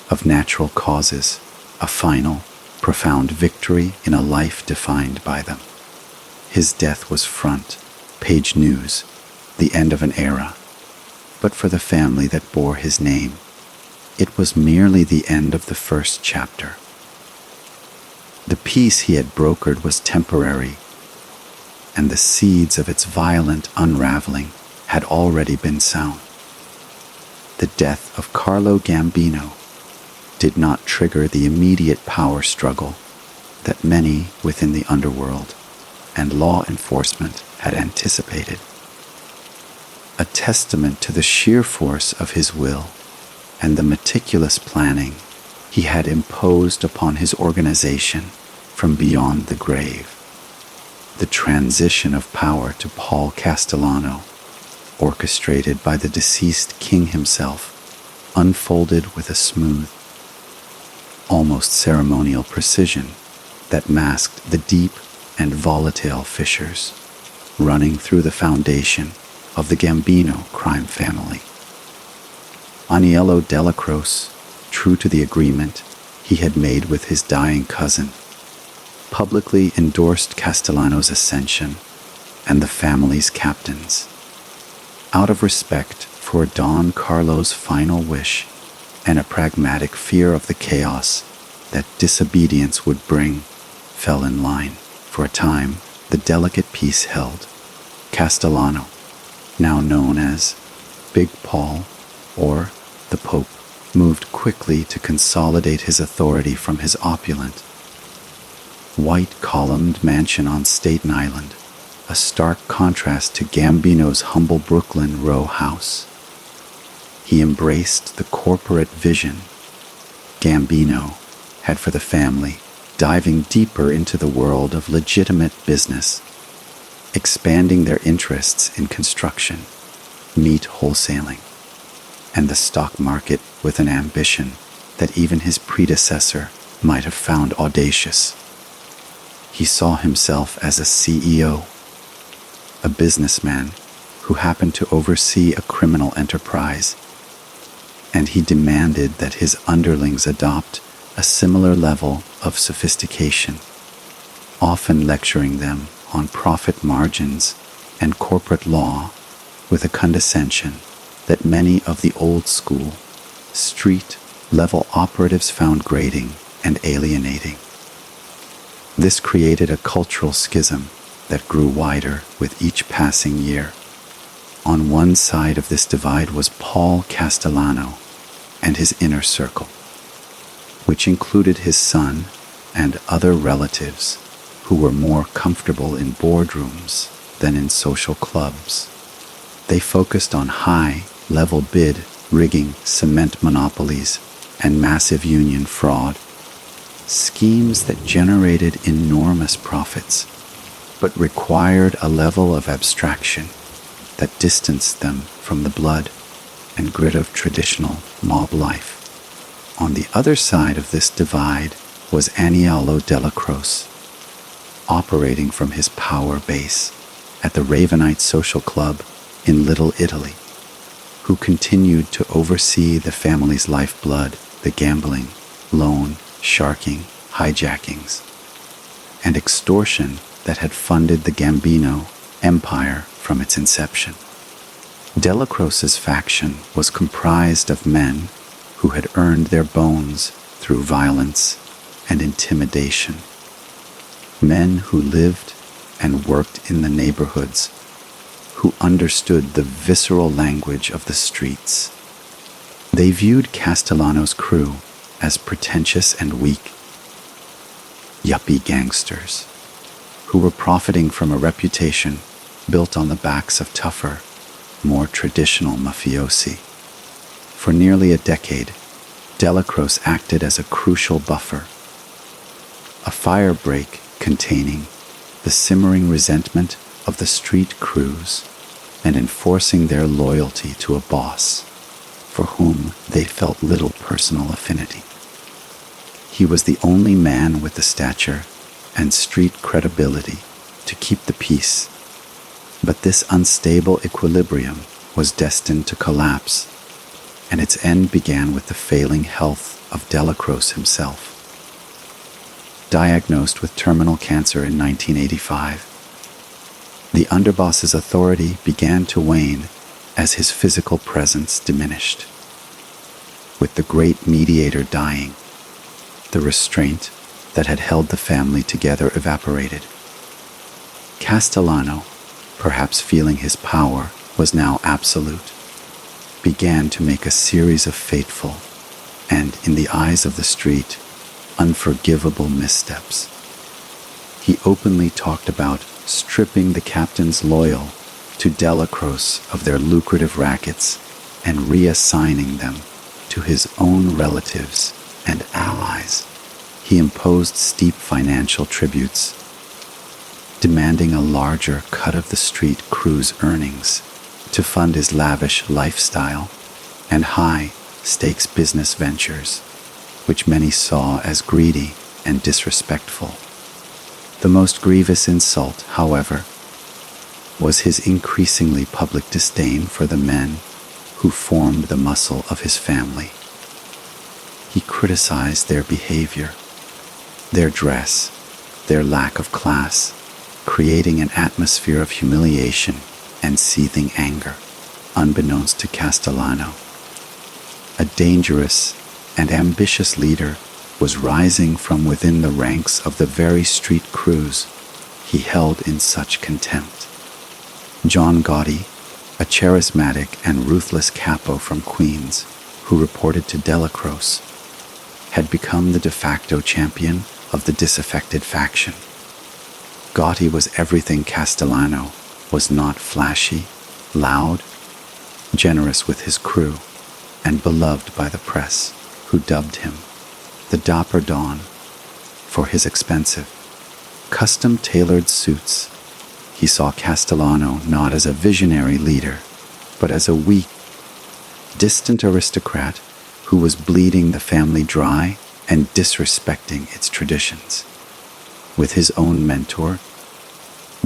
of natural causes, a final, profound victory in a life defined by them. His death was front-page news, the end of an era, but for the family that bore his name, it was merely the end of the first chapter. The peace he had brokered was temporary, and the seeds of its violent unraveling had already been sown. The death of Carlo Gambino did not trigger the immediate power struggle that many within the underworld and law enforcement had anticipated. A testament to the sheer force of his will and the meticulous planning he had imposed upon his organization from beyond the grave. The transition of power to Paul Castellano, orchestrated by the deceased king himself, unfolded with a smooth, almost ceremonial precision that masked the deep and volatile fissures running through the foundation of the Gambino crime family. Aniello Della Croce, true to the agreement he had made with his dying cousin, publicly endorsed Castellano's ascension and the family's captains. Out of respect for Don Carlo's final wish and a pragmatic fear of the chaos that disobedience would bring, fell in line. For a time, the delicate peace held. Castellano, now known as Big Paul or the Pope, moved quickly to consolidate his authority from his opulent, white-columned mansion on Staten Island, a stark contrast to Gambino's humble Brooklyn row house. He embraced the corporate vision Gambino had for the family, diving deeper into the world of legitimate business, expanding their interests in construction, meat wholesaling, and the stock market with an ambition that even his predecessor might have found audacious. He saw himself as a CEO, a businessman who happened to oversee a criminal enterprise, and he demanded that his underlings adopt a similar level of sophistication, often lecturing them on profit margins and corporate law with a condescension that many of the old-school, street-level operatives found grating and alienating. This created a cultural schism that grew wider with each passing year. On one side of this divide was Paul Castellano and his inner circle, which included his son and other relatives who were more comfortable in boardrooms than in social clubs. They focused on high-level bid rigging, cement monopolies, and massive union fraud, schemes that generated enormous profits, but required a level of abstraction that distanced them from the blood and grit of traditional mob life. On the other side of this divide was Aniello Della Croce, operating from his power base at the Ravenite Social Club in Little Italy, who continued to oversee the family's lifeblood, the gambling, loan, sharking, hijackings, and extortion that had funded the Gambino empire from its inception. Della Croce's faction was comprised of men who had earned their bones through violence and intimidation, men who lived and worked in the neighborhoods, who understood the visceral language of the streets. They viewed Castellano's crew as pretentious and weak, yuppie gangsters, who were profiting from a reputation built on the backs of tougher, more traditional mafiosi. For nearly a decade, Della Croce acted as a crucial buffer, a firebreak containing the simmering resentment of the street crews and enforcing their loyalty to a boss for whom they felt little personal affinity. He was the only man with the stature and street credibility to keep the peace, but this unstable equilibrium was destined to collapse, and its end began with the failing health of Della Croce himself. Diagnosed with terminal cancer in 1985, the underboss's authority began to wane as his physical presence diminished. With the great mediator dying, the restraint that had held the family together evaporated. Castellano, perhaps feeling his power was now absolute, began to make a series of fateful and, in the eyes of the street, unforgivable missteps. He openly talked about stripping the captains loyal to Della Croce of their lucrative rackets and reassigning them to his own relatives and allies. He imposed steep financial tributes, demanding a larger cut of the street crew's earnings to fund his lavish lifestyle and high-stakes business ventures, which many saw as greedy and disrespectful. The most grievous insult, however, was his increasingly public disdain for the men who formed the muscle of his family. He criticized their behavior, their dress, their lack of class, creating an atmosphere of humiliation and seething anger, unbeknownst to Castellano. A dangerous and ambitious leader was rising from within the ranks of the very street crews he held in such contempt. John Gotti, a charismatic and ruthless capo from Queens who reported to Delacroce, had become the de facto champion of the disaffected faction. Gotti was everything Castellano was not: flashy, loud, generous with his crew, and beloved by the press, who dubbed him the Dapper Don for his expensive, custom-tailored suits. He saw Castellano not as a visionary leader, but as a weak, distant aristocrat who was bleeding the family dry and disrespecting its traditions. With his own mentor,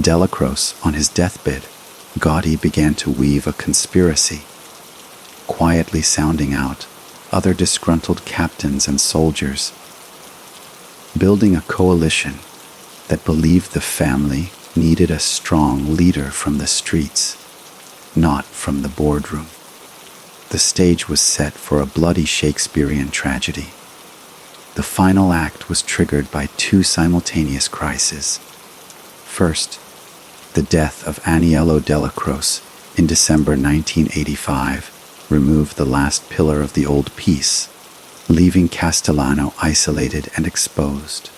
Delacroce, on his deathbed, Gotti began to weave a conspiracy, quietly sounding out other disgruntled captains and soldiers, building a coalition that believed the family needed a strong leader from the streets, not from the boardroom. The stage was set for a bloody Shakespearean tragedy. The final act was triggered by two simultaneous crises. First, the death of Aniello Delacroce in December 1985 removed the last pillar of the old peace, leaving Castellano isolated and exposed.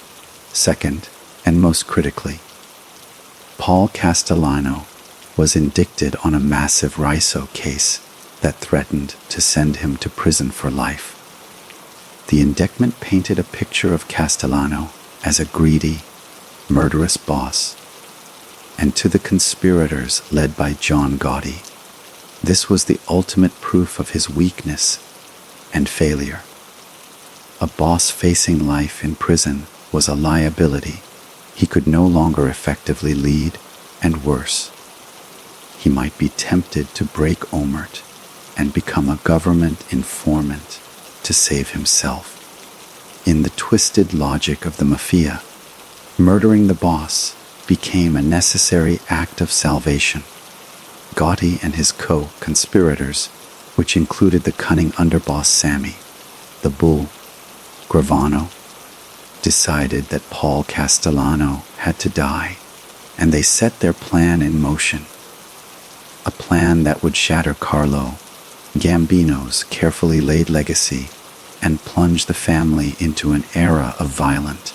Second, and most critically, Paul Castellano was indicted on a massive RISO case that threatened to send him to prison for life. The indictment painted a picture of Castellano as a greedy, murderous boss, and to the conspirators led by John Gotti, this was the ultimate proof of his weakness and failure. A boss facing life in prison was a liability. He could no longer effectively lead, and worse, he might be tempted to break Omert and become a government informant to save himself. In the twisted logic of the Mafia, murdering the boss became a necessary act of salvation. Gotti and his co-conspirators, which included the cunning underboss Sammy, the bull, Gravano, decided that Paul Castellano had to die, and they set their plan in motion. A plan that would shatter Carlo Gambino's carefully laid legacy and plunge the family into an era of violent,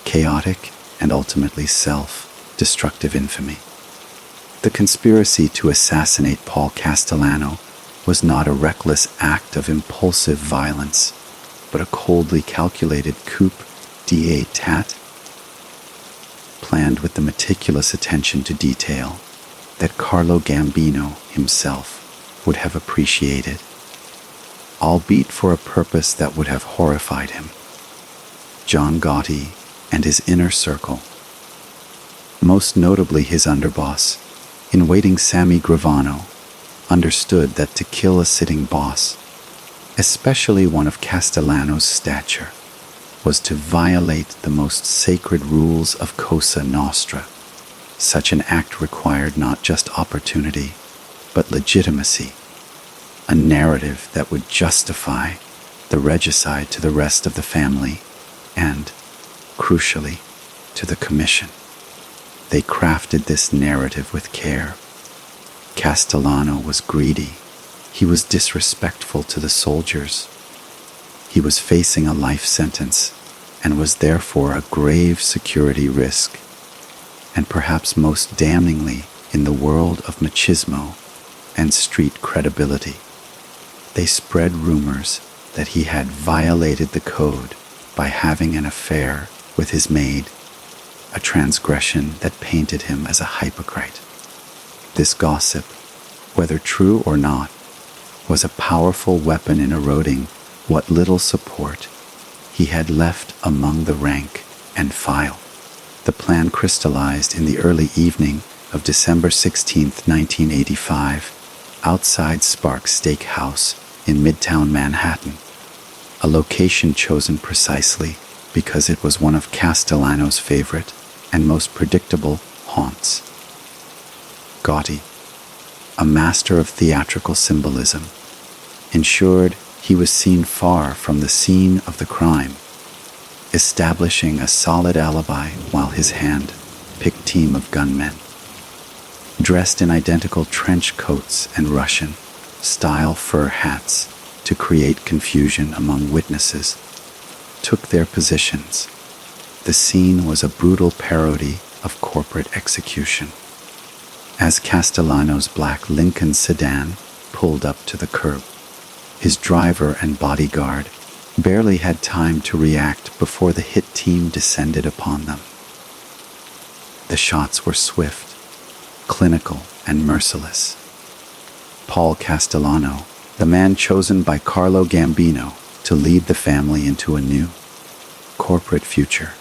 chaotic, and ultimately self-destructive infamy. The conspiracy to assassinate Paul Castellano was not a reckless act of impulsive violence, but a coldly calculated coup d'état, planned with the meticulous attention to detail that Carlo Gambino himself would have appreciated, albeit for a purpose that would have horrified him. John Gotti and his inner circle, most notably his underboss, in waiting Sammy Gravano, understood that to kill a sitting boss, especially one of Castellano's stature, was to violate the most sacred rules of Cosa Nostra. Such an act required not just opportunity, but legitimacy, a narrative that would justify the regicide to the rest of the family and, crucially, to the commission. They crafted this narrative with care. Castellano was greedy. He was disrespectful to the soldiers. He was facing a life sentence and was therefore a grave security risk, and perhaps most damningly in the world of machismo and street credibility. They spread rumors that he had violated the code by having an affair with his maid, a transgression that painted him as a hypocrite. This gossip, whether true or not, was a powerful weapon in eroding what little support he had left among the rank and file. The plan crystallized in the early evening of December 16, 1985, outside Sparks Steakhouse in Midtown Manhattan, a location chosen precisely because it was one of Castellano's favorite and most predictable haunts. Gotti, a master of theatrical symbolism, ensured he was seen far from the scene of the crime, establishing a solid alibi while his hand-picked team of gunmen, dressed in identical trench coats and Russian-style fur hats to create confusion among witnesses, took their positions. The scene was a brutal parody of corporate execution. As Castellano's black Lincoln sedan pulled up to the curb, his driver and bodyguard barely had time to react before the hit team descended upon them. The shots were swift, clinical, and merciless. Paul Castellano, the man chosen by Carlo Gambino to lead the family into a new corporate future,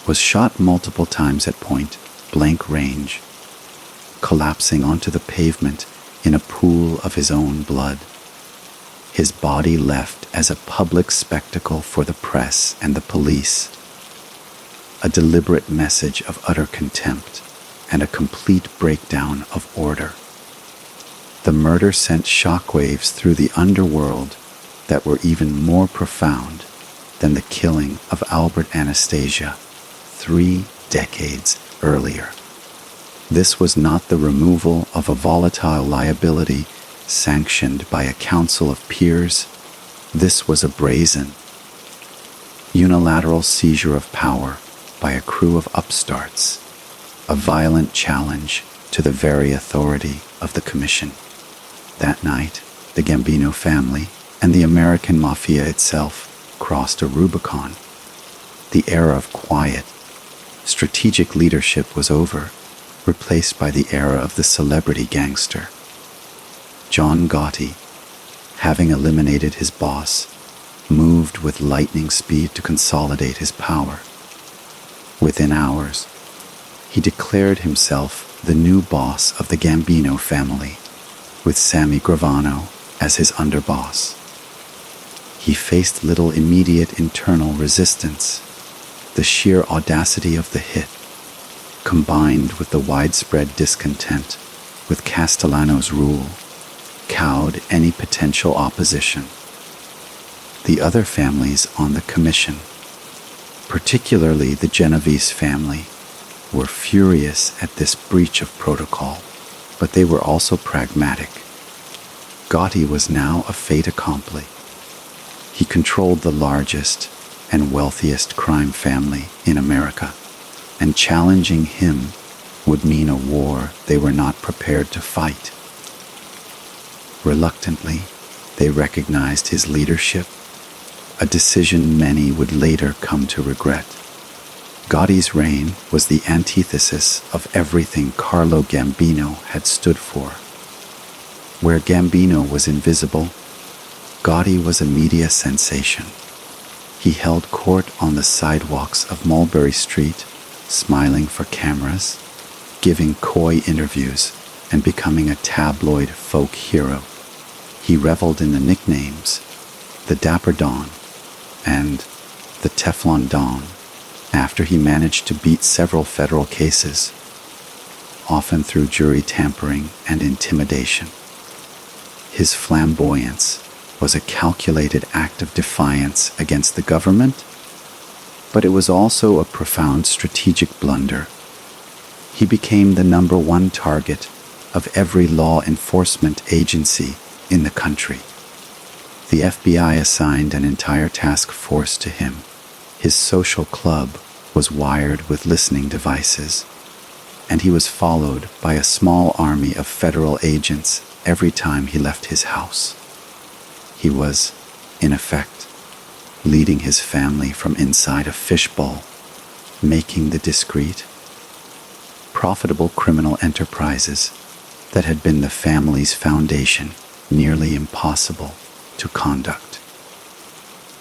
was shot multiple times at point-blank range, collapsing onto the pavement in a pool of his own blood. His body left as a public spectacle for the press and the police, a deliberate message of utter contempt and a complete breakdown of order. The murder sent shockwaves through the underworld that were even more profound than the killing of Albert Anastasia 3 decades earlier. This was not the removal of a volatile liability sanctioned by a council of peers. This was a brazen, unilateral seizure of power by a crew of upstarts, a violent challenge to the very authority of the commission. That night, the Gambino family and the American Mafia itself crossed a Rubicon. The era of quiet, strategic leadership was over, replaced by the era of the celebrity gangster. John Gotti, having eliminated his boss, moved with lightning speed to consolidate his power. Within hours, he declared himself the new boss of the Gambino family, with Sammy Gravano as his underboss. He faced little immediate internal resistance. The sheer audacity of the hit, combined with the widespread discontent with Castellano's rule, cowed any potential opposition. The other families on the commission, particularly the Genovese family, were furious at this breach of protocol, but they were also pragmatic. Gotti was now a fait accompli. He controlled the largest and wealthiest crime family in America, and challenging him would mean a war they were not prepared to fight. Reluctantly, they recognized his leadership, a decision many would later come to regret. Gotti's reign was the antithesis of everything Carlo Gambino had stood for. Where Gambino was invisible, Gotti was a media sensation. He held court on the sidewalks of Mulberry Street, smiling for cameras, giving coy interviews, and becoming a tabloid folk hero. He reveled in the nicknames, the Dapper Don and the Teflon Don, after he managed to beat several federal cases, often through jury tampering and intimidation. His flamboyance was a calculated act of defiance against the government, but it was also a profound strategic blunder. He became the #1 target of every law enforcement agency in the country. The FBI assigned an entire task force to him. His social club was wired with listening devices, and he was followed by a small army of federal agents every time he left his house. He was, in effect, leading his family from inside a fishbowl, making the discreet, profitable criminal enterprises that had been the family's foundation nearly impossible to conduct.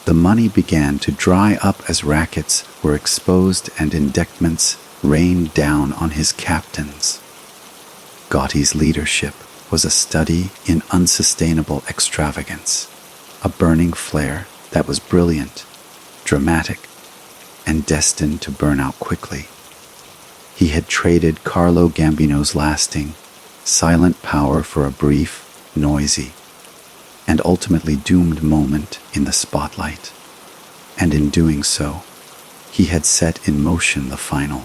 The money began to dry up as rackets were exposed and indictments rained down on his captains. Gotti's leadership was a study in unsustainable extravagance, a burning flare that was brilliant, dramatic, and destined to burn out quickly. He had traded Carlo Gambino's lasting, silent power for a brief, noisy, and ultimately doomed moment in the spotlight. And in doing so, he had set in motion the final,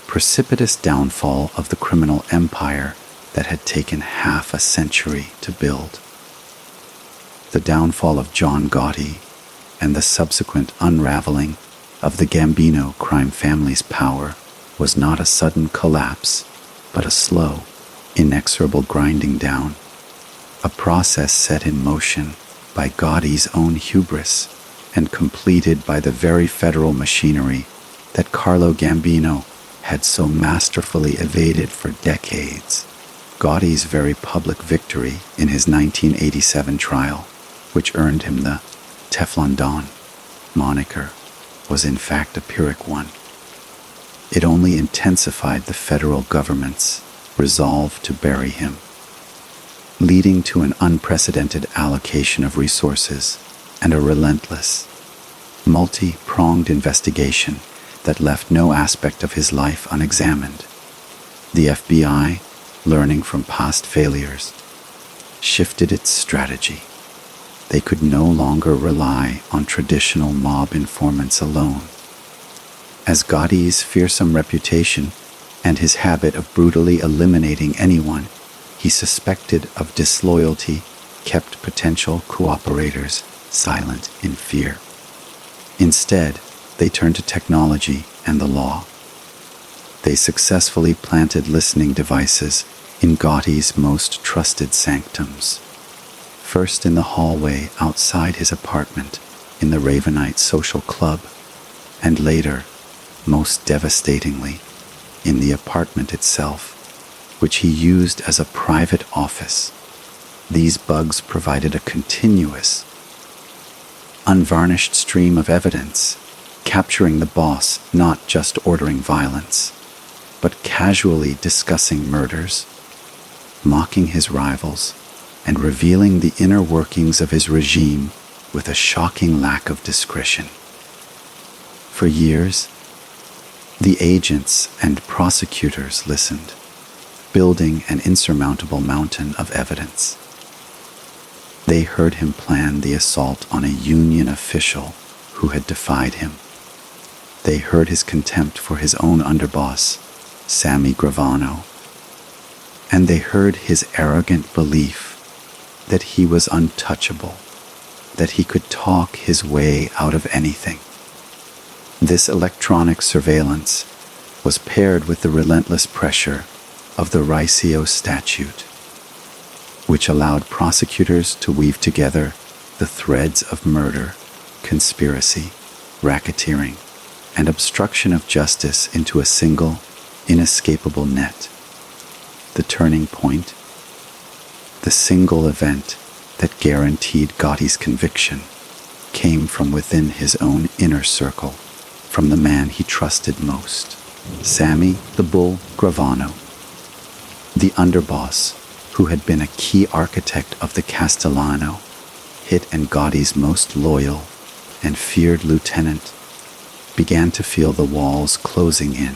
precipitous downfall of the criminal empire that had taken half a century to build. The downfall of John Gotti and the subsequent unraveling of the Gambino crime family's power was not a sudden collapse, but a slow, inexorable grinding down, a process set in motion by Gotti's own hubris and completed by the very federal machinery that Carlo Gambino had so masterfully evaded for decades. Gotti's very public victory in his 1987 trial, which earned him the Teflon Don moniker, was in fact a Pyrrhic one. It only intensified the federal government's resolve to bury him, leading to an unprecedented allocation of resources and a relentless, multi-pronged investigation that left no aspect of his life unexamined. The FBI, learning from past failures, shifted its strategy. They could no longer rely on traditional mob informants alone. As Gotti's fearsome reputation and his habit of brutally eliminating anyone he suspected of disloyalty kept potential cooperators silent in fear. Instead, they turned to technology and the law. They successfully planted listening devices in Gotti's most trusted sanctums, first in the hallway outside his apartment in the Ravenite Social Club, and later, most devastatingly, in the apartment itself, which he used as a private office. These bugs provided a continuous, unvarnished stream of evidence, capturing the boss not just ordering violence, but casually discussing murders, mocking his rivals, and revealing the inner workings of his regime with a shocking lack of discretion. For years, the agents and prosecutors listened, building an insurmountable mountain of evidence. They heard him plan the assault on a union official who had defied him. They heard his contempt for his own underboss, Sammy Gravano, and they heard his arrogant belief that he was untouchable, that he could talk his way out of anything. This electronic surveillance was paired with the relentless pressure of the Riccio Statute, which allowed prosecutors to weave together the threads of murder, conspiracy, racketeering, and obstruction of justice into a single, inescapable net. The turning point, the single event that guaranteed Gotti's conviction, came from within his own inner circle, from the man he trusted most, Sammy the Bull Gravano, the underboss who had been a key architect of the Castellano, hit and Gotti's most loyal and feared lieutenant, began to feel the walls closing in.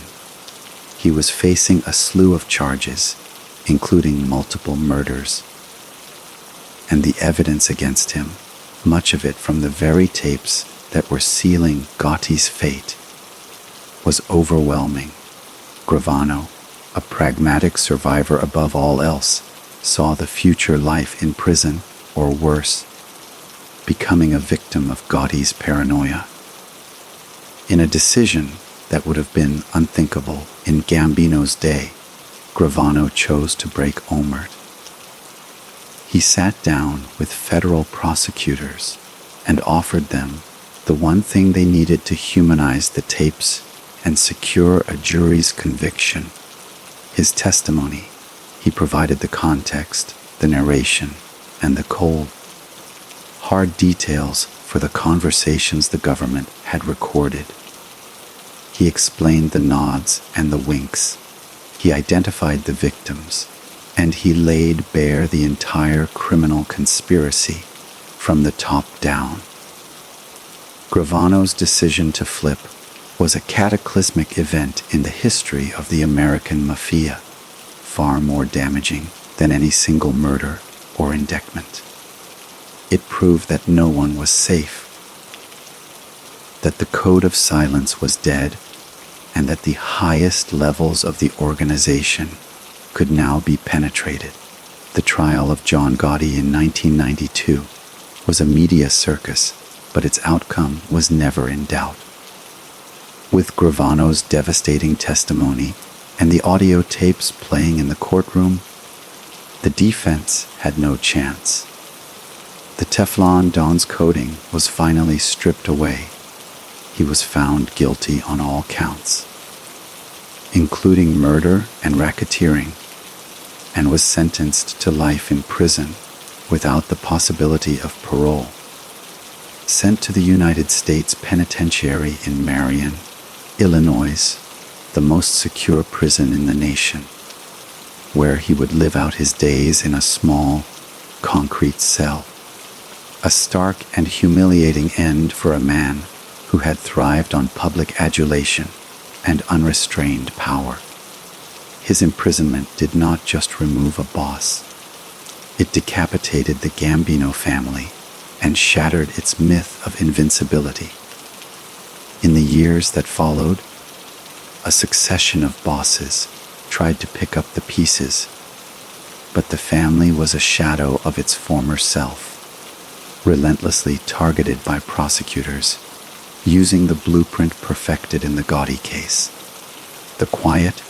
He was facing a slew of charges, including multiple murders. And the evidence against him, much of it from the very tapes that were sealing Gotti's fate, was overwhelming. Gravano, a pragmatic survivor above all else, saw the future life in prison, or worse, becoming a victim of Gotti's paranoia. In a decision that would have been unthinkable in Gambino's day, Gravano chose to break Omert. He sat down with federal prosecutors and offered them the one thing they needed to humanize the tapes and secure a jury's conviction. His testimony. He provided the context, the narration, and the cold, hard details for the conversations the government had recorded. He explained the nods and the winks. He identified the victims, and he laid bare the entire criminal conspiracy from the top down. Gravano's decision to flip was a cataclysmic event in the history of the American Mafia, far more damaging than any single murder or indictment. It proved that no one was safe, that the code of silence was dead, and that the highest levels of the organization could now be penetrated. The trial of John Gotti in 1992 was a media circus, but its outcome was never in doubt. With Gravano's devastating testimony and the audio tapes playing in the courtroom, the defense had no chance. The Teflon Don's coating was finally stripped away. He was found guilty on all counts, including murder and racketeering, and was sentenced to life in prison without the possibility of parole. Sent to the United States Penitentiary in Marion, Illinois, the most secure prison in the nation, where he would live out his days in a small, concrete cell. A stark and humiliating end for a man who had thrived on public adulation and unrestrained power. His imprisonment did not just remove a boss. It decapitated the Gambino family and shattered its myth of invincibility. In the years that followed, a succession of bosses tried to pick up the pieces, but the family was a shadow of its former self, relentlessly targeted by prosecutors, using the blueprint perfected in the Gotti case. The quiet,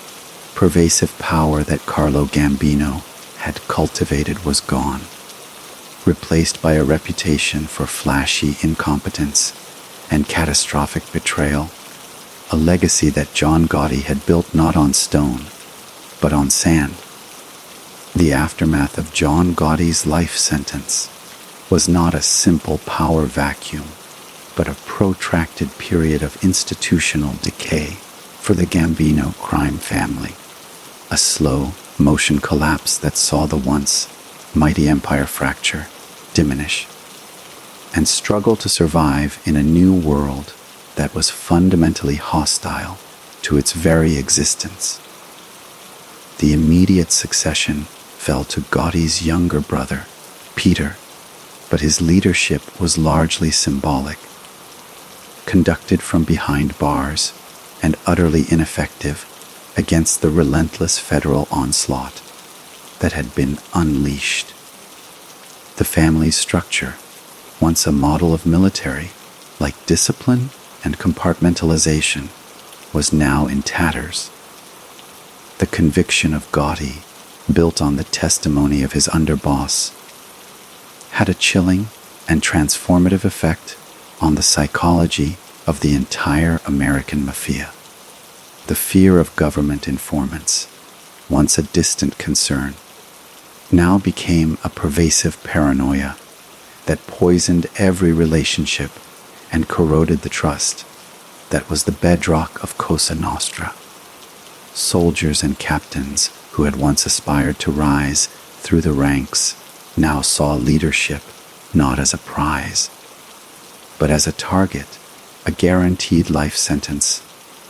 pervasive power that Carlo Gambino had cultivated was gone, replaced by a reputation for flashy incompetence and catastrophic betrayal, a legacy that John Gotti had built not on stone, but on sand. The aftermath of John Gotti's life sentence was not a simple power vacuum, but a protracted period of institutional decay for the Gambino crime family. A slow motion collapse that saw the once mighty empire fracture, diminish, and struggle to survive in a new world that was fundamentally hostile to its very existence. The immediate succession fell to Gotti's younger brother, Peter, but his leadership was largely symbolic, conducted from behind bars and utterly ineffective against the relentless federal onslaught that had been unleashed. The family's structure, once a model of military-like discipline and compartmentalization, was now in tatters. The conviction of Gotti, built on the testimony of his underboss, had a chilling and transformative effect on the psychology of the entire American Mafia. The fear of government informants, once a distant concern, now became a pervasive paranoia that poisoned every relationship and corroded the trust that was the bedrock of Cosa Nostra. Soldiers and captains who had once aspired to rise through the ranks now saw leadership not as a prize, but as a target, a guaranteed life sentence,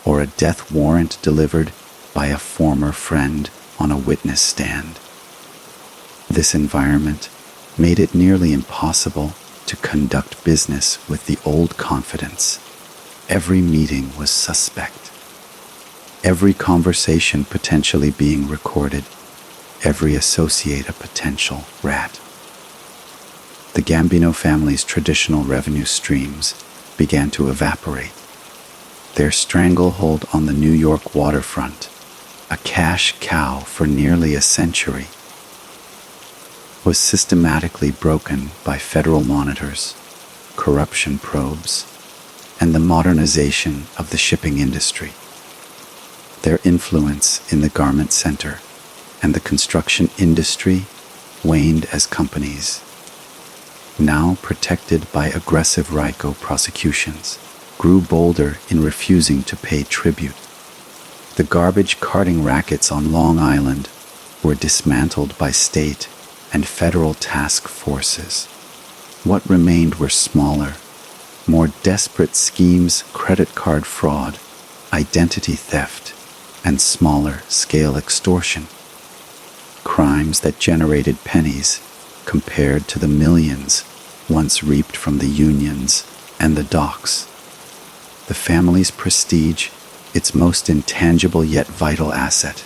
or a death warrant delivered by a former friend on a witness stand. This environment made it nearly impossible to conduct business with the old confidence. Every meeting was suspect, every conversation potentially being recorded, every associate a potential rat. The Gambino family's traditional revenue streams began to evaporate. Their stranglehold on the New York waterfront, a cash cow for nearly a century, was systematically broken by federal monitors, corruption probes, and the modernization of the shipping industry. Their influence in the garment center and the construction industry waned as companies, now protected by aggressive RICO prosecutions, grew bolder in refusing to pay tribute. The garbage carting rackets on Long Island were dismantled by state and federal task forces. What remained were smaller, more desperate schemes: credit card fraud, identity theft, and smaller-scale extortion. Crimes that generated pennies compared to the millions once reaped from the unions and the docks. The family's prestige, its most intangible yet vital asset,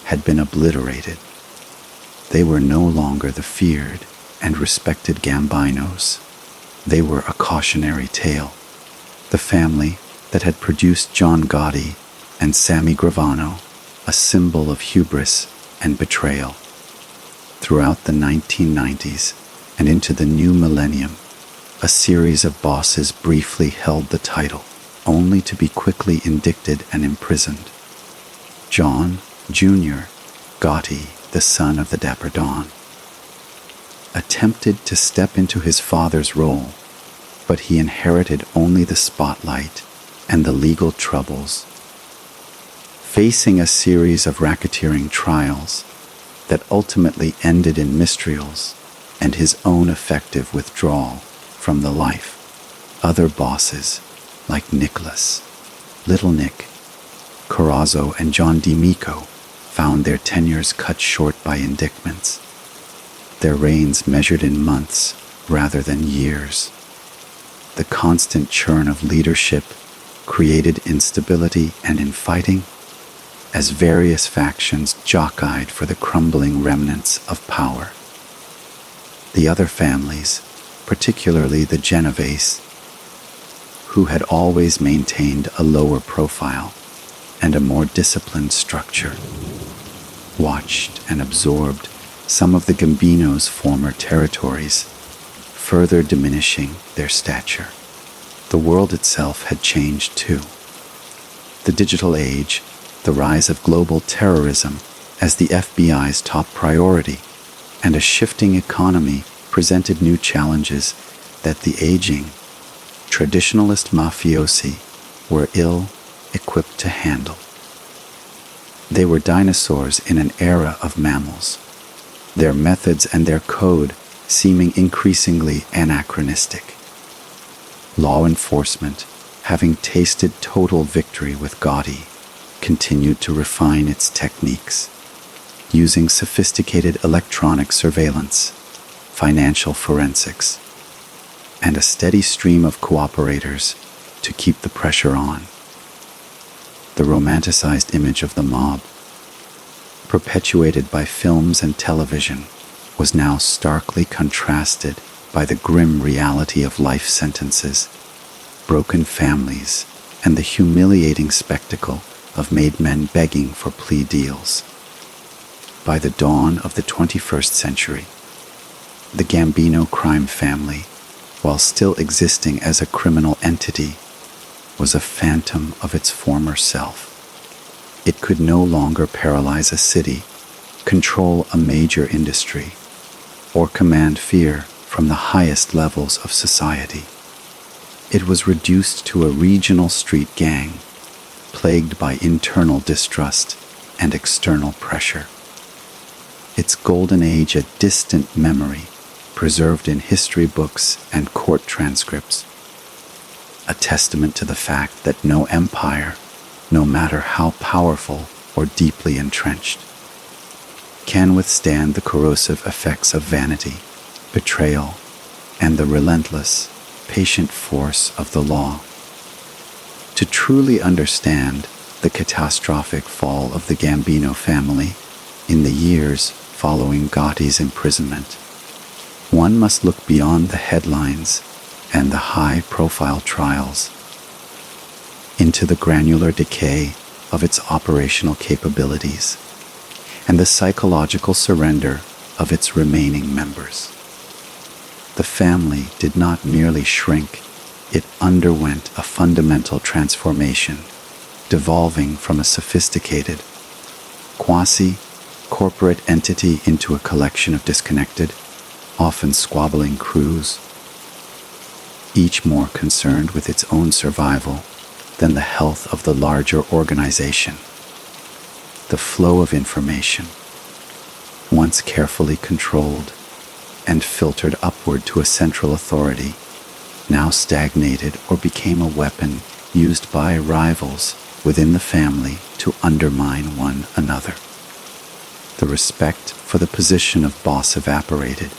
had been obliterated. They were no longer the feared and respected Gambinos. They were a cautionary tale. The family that had produced John Gotti and Sammy Gravano, a symbol of hubris and betrayal. Throughout the 1990s and into the new millennium, a series of bosses briefly held the title, only to be quickly indicted and imprisoned. John Jr. Gotti, the son of the Dapper Don, attempted to step into his father's role, but he inherited only the spotlight and the legal troubles. Facing a series of racketeering trials that ultimately ended in mistrials and his own effective withdrawal from the life, other bosses like Nicholas, Little Nick, Corazzo, and John D'Amico found their tenures cut short by indictments, their reigns measured in months rather than years. The constant churn of leadership created instability and infighting as various factions jockeyed for the crumbling remnants of power. The other families, particularly the Genovese, who had always maintained a lower profile and a more disciplined structure, watched and absorbed some of the Gambino's former territories, further diminishing their stature. The world itself had changed too. The digital age, the rise of global terrorism as the FBI's top priority, and a shifting economy presented new challenges that the aging, traditionalist mafiosi were ill-equipped to handle. They were dinosaurs in an era of mammals, their methods and their code seeming increasingly anachronistic. Law enforcement, having tasted total victory with Gotti, continued to refine its techniques, using sophisticated electronic surveillance, financial forensics, and a steady stream of cooperators to keep the pressure on. The romanticized image of the mob, perpetuated by films and television, was now starkly contrasted by the grim reality of life sentences, broken families, and the humiliating spectacle of made men begging for plea deals. By the dawn of the 21st century, the Gambino crime family, while still existing as a criminal entity, was a phantom of its former self. It could no longer paralyze a city, control a major industry, or command fear from the highest levels of society. It was reduced to a regional street gang, plagued by internal distrust and external pressure. Its golden age a distant memory, preserved in history books and court transcripts, a testament to the fact that no empire, no matter how powerful or deeply entrenched, can withstand the corrosive effects of vanity, betrayal, and the relentless, patient force of the law. To truly understand the catastrophic fall of the Gambino family in the years following Gotti's imprisonment, one must look beyond the headlines and the high-profile trials into the granular decay of its operational capabilities and the psychological surrender of its remaining members. The family did not merely shrink, it underwent a fundamental transformation, devolving from a sophisticated, quasi-corporate entity into a collection of disconnected, often squabbling crews. each more concerned with its own survival than the health of the larger organization. The flow of information, once carefully controlled and filtered upward to a central authority, now stagnated or became a weapon used by rivals within the family to undermine one another. The respect for the position of boss evaporated,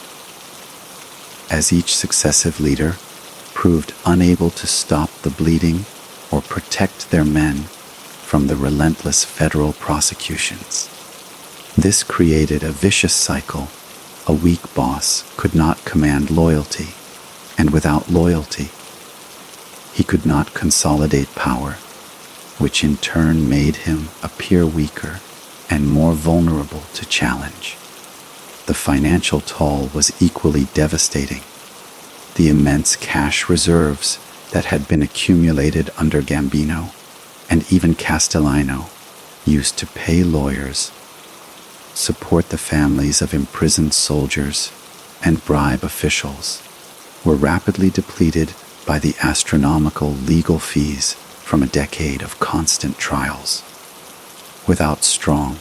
as each successive leader proved unable to stop the bleeding or protect their men from the relentless federal prosecutions. This created a vicious cycle. A weak boss could not command loyalty, and without loyalty, he could not consolidate power, which in turn made him appear weaker and more vulnerable to challenge. The financial toll was equally devastating. The immense cash reserves that had been accumulated under Gambino and even Castellano used to pay lawyers, support the families of imprisoned soldiers, and bribe officials, were rapidly depleted by the astronomical legal fees from a decade of constant trials. Without strong,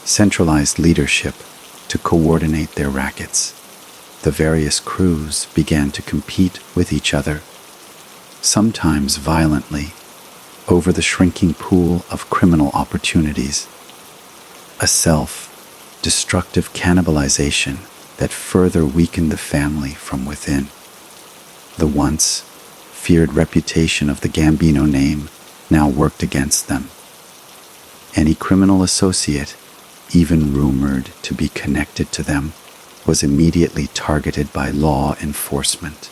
centralized leadership to coordinate their rackets, the various crews began to compete with each other, sometimes violently, over the shrinking pool of criminal opportunities, a self-destructive cannibalization that further weakened the family from within. The once feared reputation of the Gambino name now worked against them. Any criminal associate, even rumored to be connected to them, was immediately targeted by law enforcement,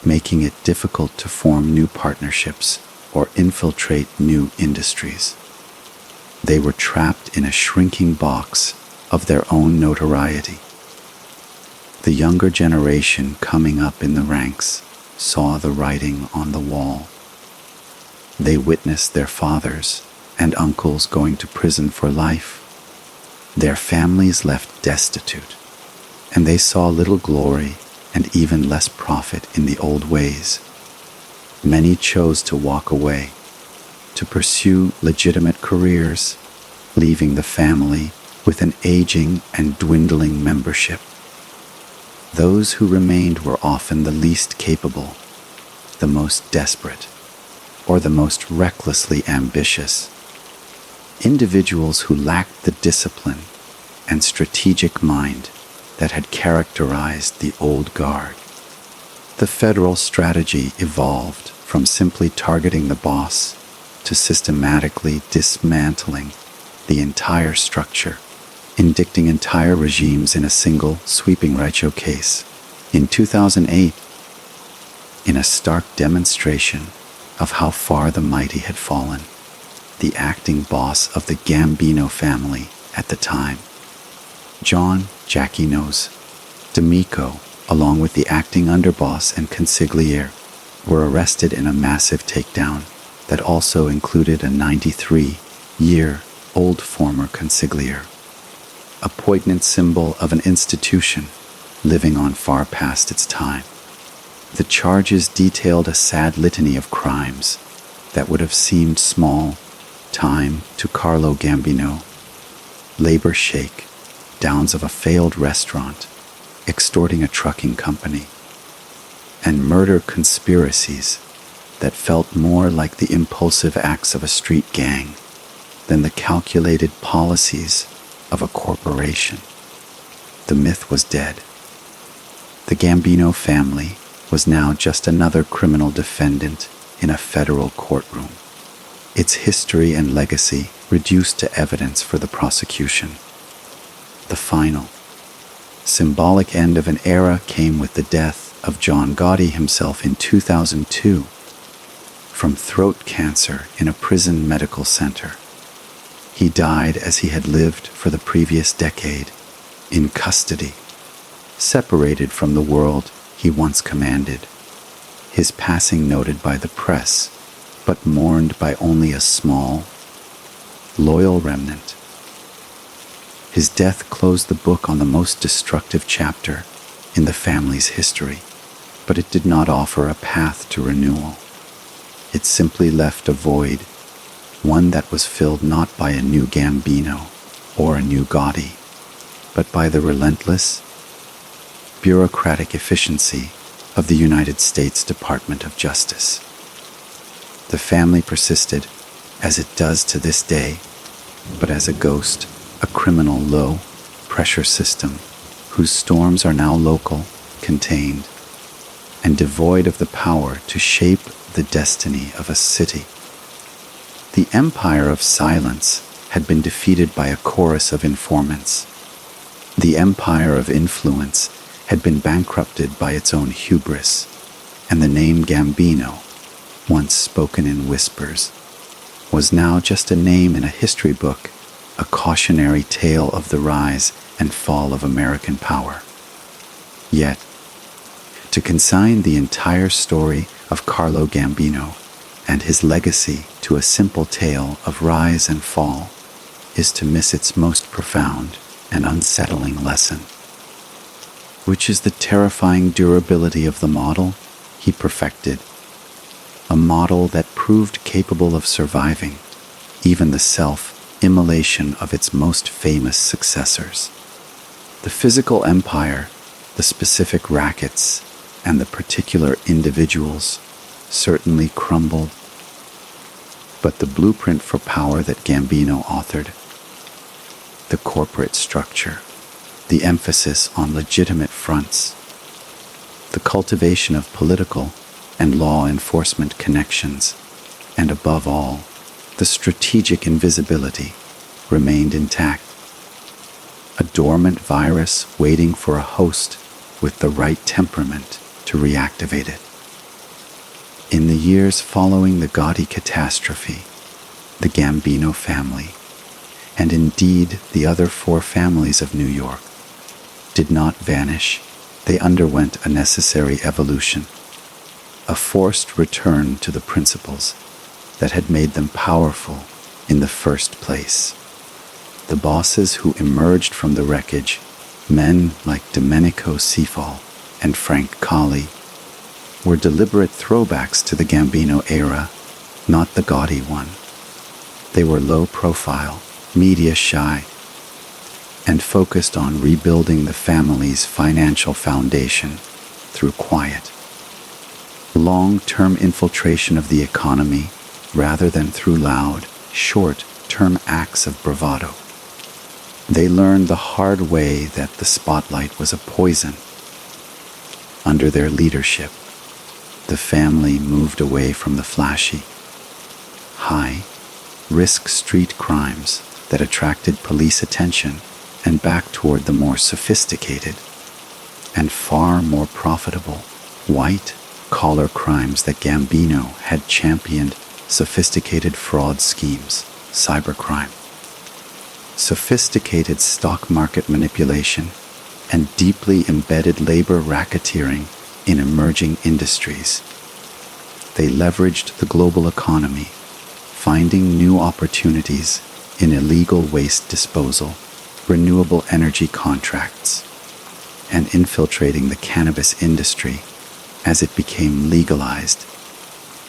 making it difficult to form new partnerships or infiltrate new industries. They were trapped in a shrinking box of their own notoriety. The younger generation coming up in the ranks saw the writing on the wall. They witnessed their fathers and uncles going to prison for life, their families left destitute, and they saw little glory and even less profit in the old ways. Many chose to walk away, to pursue legitimate careers, leaving the family with an aging and dwindling membership. Those who remained were often the least capable, the most desperate, or the most recklessly ambitious. Individuals who lacked the discipline and strategic mind that had characterized the old guard. The federal strategy evolved from simply targeting the boss to systematically dismantling the entire structure, indicting entire regimes in a single sweeping Reicho case. In 2008, in a stark demonstration of how far the mighty had fallen, the acting boss of the Gambino family at the time, John Jackie Knows D'Amico, along with the acting underboss and consigliere, were arrested in a massive takedown that also included a 93-year-old former consigliere, a poignant symbol of an institution living on far past its time. The charges detailed a sad litany of crimes that would have seemed small time to Carlo Gambino: labor shake, downs of a failed restaurant, extorting a trucking company, and murder conspiracies that felt more like the impulsive acts of a street gang than the calculated policies of a corporation. The myth was dead. The Gambino family was now just another criminal defendant in a federal courtroom, its history and legacy reduced to evidence for the prosecution. The final, symbolic end of an era came with the death of John Gotti himself in 2002 from throat cancer in a prison medical center. He died as he had lived for the previous decade, in custody, separated from the world he once commanded, his passing noted by the press, but mourned by only a small, loyal remnant. His death closed the book on the most destructive chapter in the family's history. but it did not offer a path to renewal. It simply left a void, one that was filled not by a new Gambino or a new Gotti, but by the relentless, bureaucratic efficiency of the United States Department of Justice. The family persisted, as it does to this day, but as a ghost, a criminal low-pressure system whose storms are now local, contained, and devoid of the power to shape the destiny of a city. The empire of silence had been defeated by a chorus of informants. The empire of influence had been bankrupted by its own hubris, and the name Gambino, once spoken in whispers, was now just a name in a history book, a cautionary tale of the rise and fall of American power. Yet, to consign the entire story of Carlo Gambino and his legacy to a simple tale of rise and fall is to miss its most profound and unsettling lesson, which is the terrifying durability of the model he perfected, a model that proved capable of surviving even the self-immolation of its most famous successors. The physical empire, the specific rackets, and the particular individuals certainly crumbled, but the blueprint for power that Gambino authored, the corporate structure, the emphasis on legitimate fronts, the cultivation of political and law enforcement connections, and above all, the strategic invisibility remained intact. A dormant virus waiting for a host with the right temperament to reactivate it. In the years following the Gotti catastrophe, the Gambino family, and indeed the other 4 families of New York, did not vanish. They underwent a necessary evolution, a forced return to the principles that had made them powerful in the first place. The bosses who emerged from the wreckage, men like Domenico Sifal and Frank Colli, were deliberate throwbacks to the Gambino era, not the Gotti one. They were low profile, media shy, and focused on rebuilding the family's financial foundation through quiet, long-term infiltration of the economy rather than through loud, short-term acts of bravado. They learned the hard way that the spotlight was a poison. Under their leadership, the family moved away from the flashy, high-risk street crimes that attracted police attention and back toward the more sophisticated and far more profitable white-collar crimes that Gambino had championed: sophisticated fraud schemes, cybercrime, sophisticated stock market manipulation, and deeply embedded labor racketeering in emerging industries. They leveraged the global economy, finding new opportunities in illegal waste disposal, renewable energy contracts, and infiltrating the cannabis industry as it became legalized,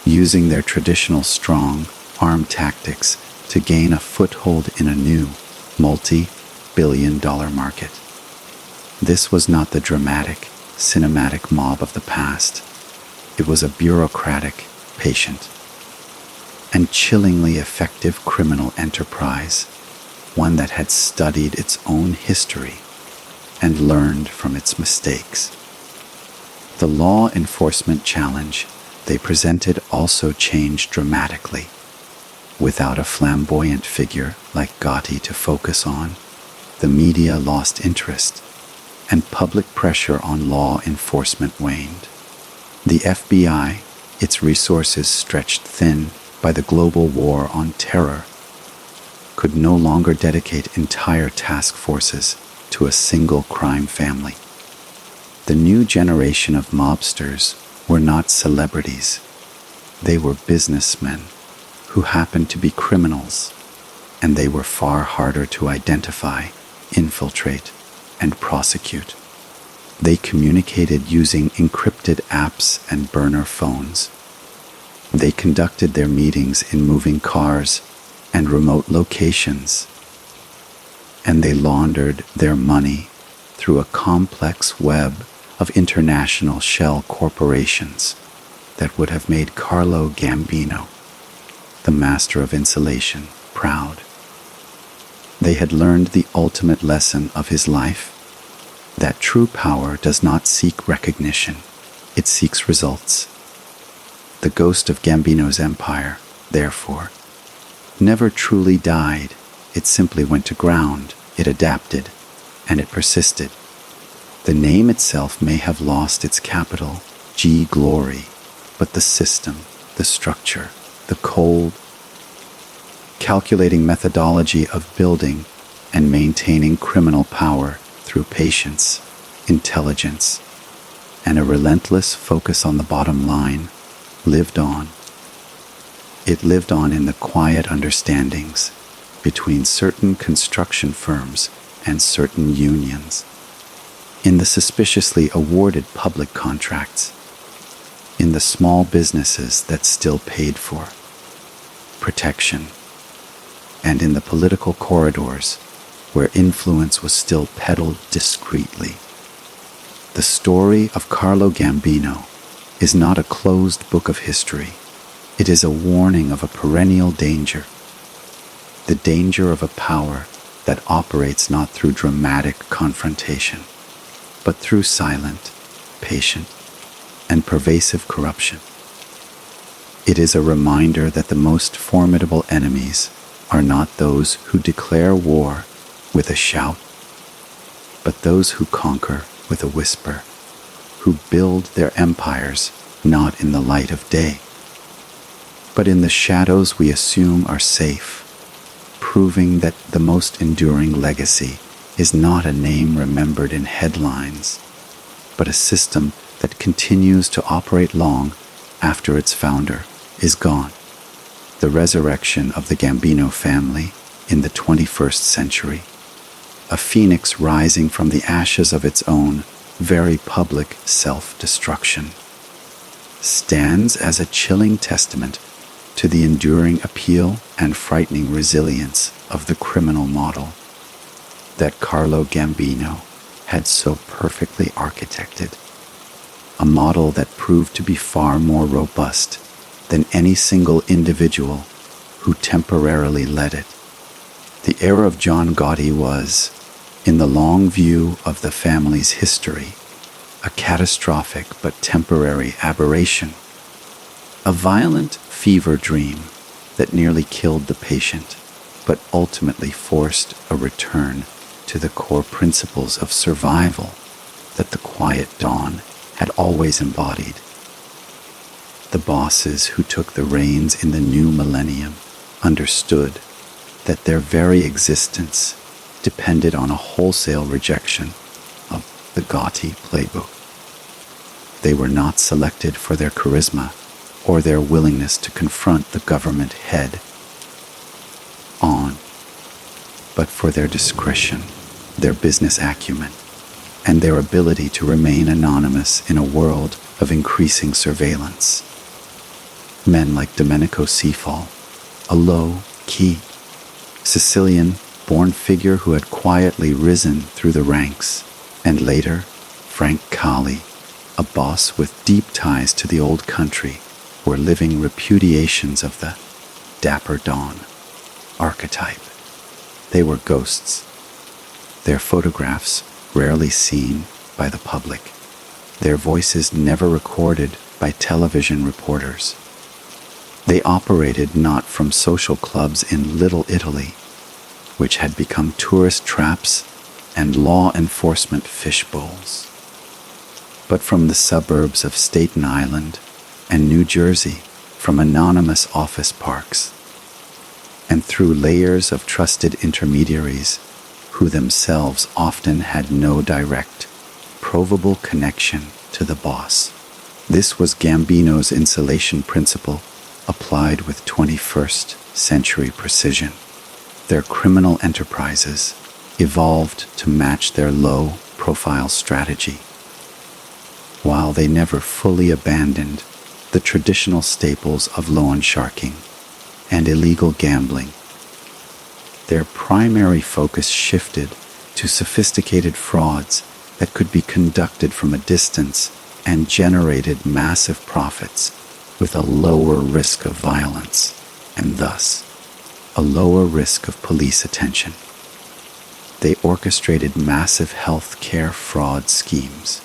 using their traditional strong-arm tactics to gain a foothold in a new, multi-billion-dollar market. This was not the dramatic, cinematic mob of the past. It was a bureaucratic, patient, and chillingly effective criminal enterprise, one that had studied its own history and learned from its mistakes. The law enforcement challenge they presented also changed dramatically. Without a flamboyant figure like Gotti to focus on, the media lost interest, and public pressure on law enforcement waned. The FBI, its resources stretched thin by the global war on terror, could no longer dedicate entire task forces to a single crime family. The new generation of mobsters were not celebrities. They were businessmen who happened to be criminals, and they were far harder to identify, infiltrate, and prosecute. They communicated using encrypted apps and burner phones. They conducted their meetings in moving cars and remote locations. And they laundered their money through a complex web of international shell corporations that would have made Carlo Gambino, the master of insulation, proud. They had learned the ultimate lesson of his life, that true power does not seek recognition, it seeks results. The ghost of Gambino's empire, therefore, never truly died. It simply went to ground, it adapted, and it persisted. The name itself may have lost its capital, G glory, but the system, the structure, the cold, calculating methodology of building and maintaining criminal power through patience, intelligence, and a relentless focus on the bottom line, lived on. It lived on in the quiet understandings between certain construction firms and certain unions, in the suspiciously awarded public contracts, in the small businesses that still paid for protection, and in the political corridors where influence was still peddled discreetly. The story of Carlo Gambino is not a closed book of history. It is a warning of a perennial danger, the danger of a power that operates not through dramatic confrontation, but through silent, patient, and pervasive corruption. It is a reminder that the most formidable enemies are not those who declare war with a shout, but those who conquer with a whisper, who build their empires not in the light of day, but in the shadows we assume are safe, proving that the most enduring legacy is not a name remembered in headlines, but a system that continues to operate long after its founder is gone. The resurrection of the Gambino family in the 21st century, a phoenix rising from the ashes of its own very public self-destruction, stands as a chilling testament to the enduring appeal and frightening resilience of the criminal model that Carlo Gambino had so perfectly architected, a model that proved to be far more robust than any single individual who temporarily led it. The era of John Gotti was, in the long view of the family's history, a catastrophic but temporary aberration, a violent fever dream that nearly killed the patient, but ultimately forced a return to the core principles of survival that the Quiet Dawn had always embodied. The bosses who took the reins in the new millennium understood that their very existence depended on a wholesale rejection of the Gotti playbook. They were not selected for their charisma or their willingness to confront the government head on, but for their discretion, their business acumen, and their ability to remain anonymous in a world of increasing surveillance. Men like Domenico Seafall, a low-key Sicilian-born figure who had quietly risen through the ranks, and later Frank Cali, a boss with deep ties to the old country, were living repudiations of the Dapper Dawn archetype. They were ghosts, their photographs rarely seen by the public, their voices never recorded by television reporters. They operated not from social clubs in Little Italy, which had become tourist traps and law enforcement fishbowls, but from the suburbs of Staten Island and New Jersey, from anonymous office parks, and through layers of trusted intermediaries who themselves often had no direct, provable connection to the boss. This was Gambino's insulation principle applied with 21st century precision. Their criminal enterprises evolved to match their low-profile strategy, while they never fully abandoned the traditional staples of loan sharking and illegal gambling. Their primary focus shifted to sophisticated frauds that could be conducted from a distance and generated massive profits with a lower risk of violence and thus a lower risk of police attention. They orchestrated massive health care fraud schemes,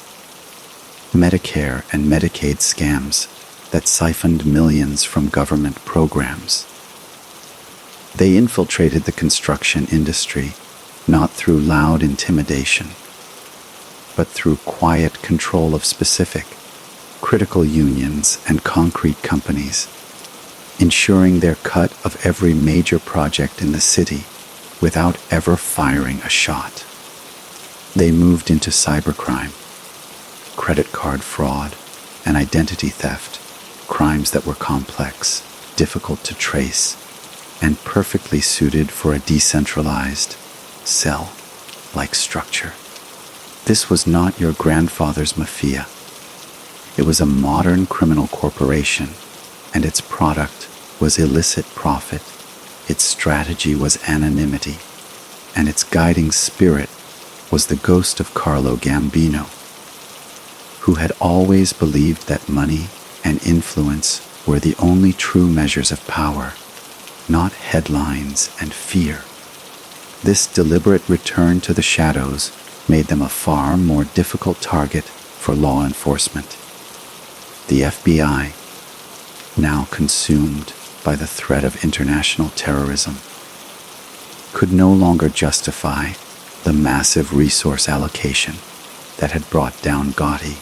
Medicare and Medicaid scams that siphoned millions from government programs. They infiltrated the construction industry not through loud intimidation, but through quiet control of specific, critical unions and concrete companies, ensuring their cut of every major project in the city without ever firing a shot. They moved into cybercrime, credit card fraud, and identity theft, crimes that were complex, difficult to trace, and perfectly suited for a decentralized, cell-like structure. This was not your grandfather's mafia. It was a modern criminal corporation, and its product was illicit profit. Its strategy was anonymity, and its guiding spirit was the ghost of Carlo Gambino, who had always believed that money and influence were the only true measures of power, not headlines and fear. This deliberate return to the shadows made them a far more difficult target for law enforcement. The FBI, now consumed by the threat of international terrorism, could no longer justify the massive resource allocation that had brought down Gotti.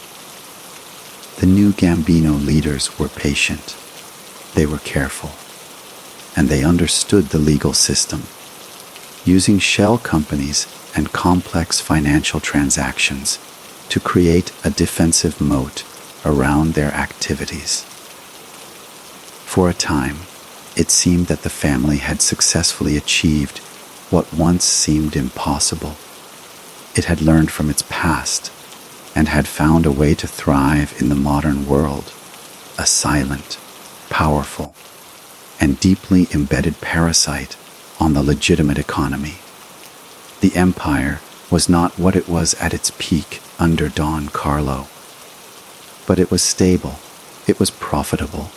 The new Gambino leaders were patient, they were careful, and they understood the legal system, using shell companies and complex financial transactions to create a defensive moat around their activities. For a time, it seemed that the family had successfully achieved what once seemed impossible. It had learned from its past and had found a way to thrive in the modern world, a silent, powerful, and deeply embedded parasite on the legitimate economy. The empire was not what it was at its peak under Don Carlo, but it was stable, it was profitable,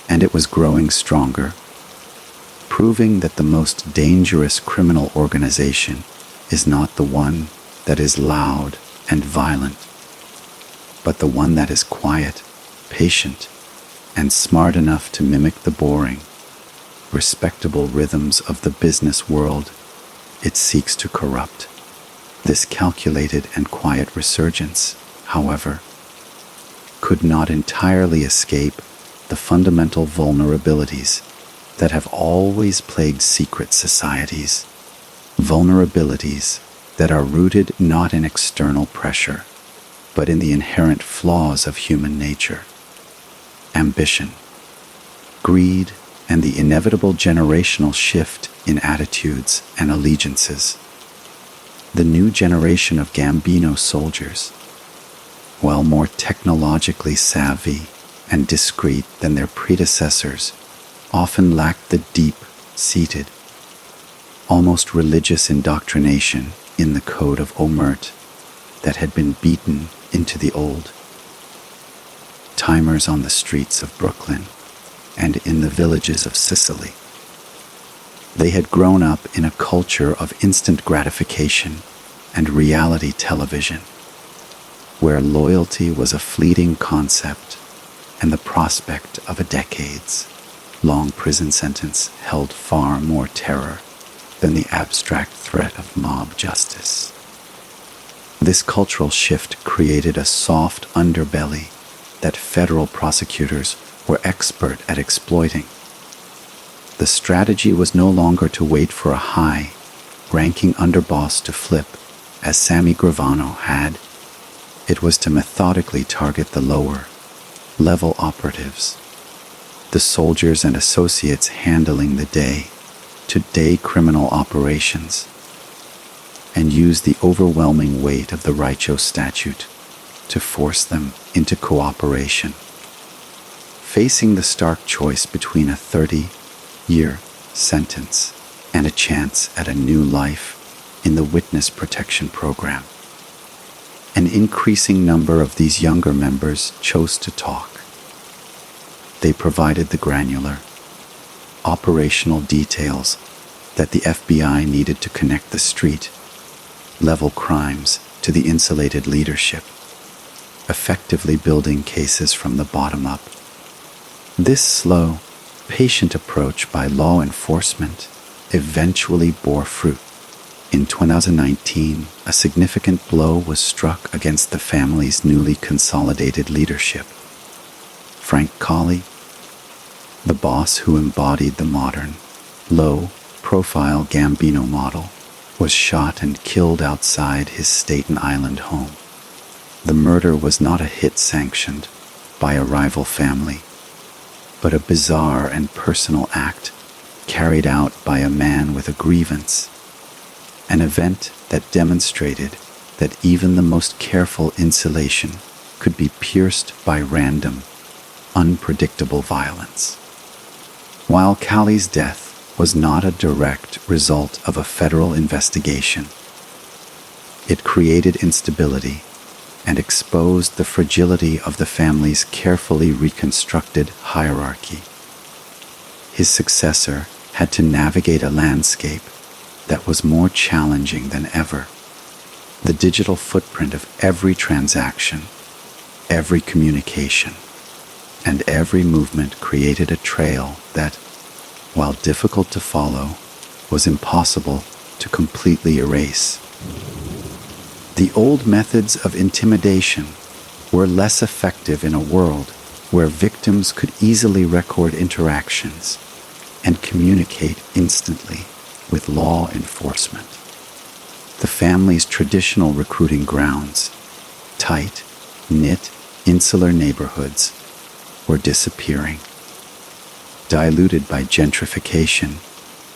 and it was growing stronger, proving that the most dangerous criminal organization is not the one that is loud and violent, but the one that is quiet, patient, and smart enough to mimic the boring, respectable rhythms of the business world it seeks to corrupt. This calculated and quiet resurgence, however, could not entirely escape the fundamental vulnerabilities that have always plagued secret societies, vulnerabilities that are rooted not in external pressure, but in the inherent flaws of human nature: ambition, greed, and the inevitable generational shift in attitudes and allegiances. The new generation of Gambino soldiers, while more technologically savvy and discreet than their predecessors, often lacked the deep-seated, almost religious indoctrination in the code of Omert that had been beaten into the old timers on the streets of Brooklyn and in the villages of Sicily. They had grown up in a culture of instant gratification and reality television, where loyalty was a fleeting concept and the prospect of a decades-long prison sentence held far more terror than the abstract threat of mob justice. This cultural shift created a soft underbelly that federal prosecutors were expert at exploiting. The strategy was no longer to wait for a high-ranking underboss to flip, as Sammy Gravano had. It was to methodically target the lower-level operatives, the soldiers and associates handling the day-to-day criminal operations, and use the overwhelming weight of the Richo statute to force them into cooperation. Facing the stark choice between a 30-year sentence and a chance at a new life in the witness protection program, an increasing number of these younger members chose to talk. They provided the granular, operational details that the FBI needed to connect the street-level crimes to the insulated leadership, effectively building cases from the bottom up. This slow, patient approach by law enforcement eventually bore fruit. In 2019, a significant blow was struck against the family's newly consolidated leadership. Frank Colley, the boss who embodied the modern, low-profile Gambino model, was shot and killed outside his Staten Island home. The murder was not a hit sanctioned by a rival family, but a bizarre and personal act carried out by a man with a grievance, an event that demonstrated that even the most careful insulation could be pierced by random, unpredictable violence. While Callie's death was not a direct result of a federal investigation, it created instability and exposed the fragility of the family's carefully reconstructed hierarchy. His successor had to navigate a landscape that was more challenging than ever. The digital footprint of every transaction, every communication, and every movement created a trail that, while difficult to follow, was impossible to completely erase. The old methods of intimidation were less effective in a world where victims could easily record interactions and communicate instantly with law enforcement. The family's traditional recruiting grounds, tight, knit, insular neighborhoods, were disappearing, diluted by gentrification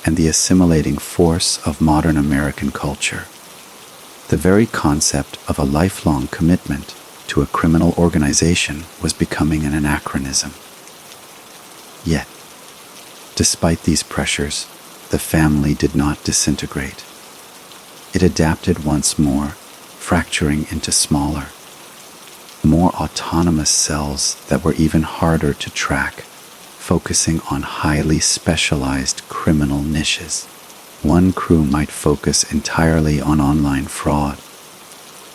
and the assimilating force of modern American culture. The very concept of a lifelong commitment to a criminal organization was becoming an anachronism. Yet, despite these pressures, the family did not disintegrate. It adapted once more, fracturing into smaller, more autonomous cells that were even harder to track, focusing on highly specialized criminal niches. One crew might focus entirely on online fraud,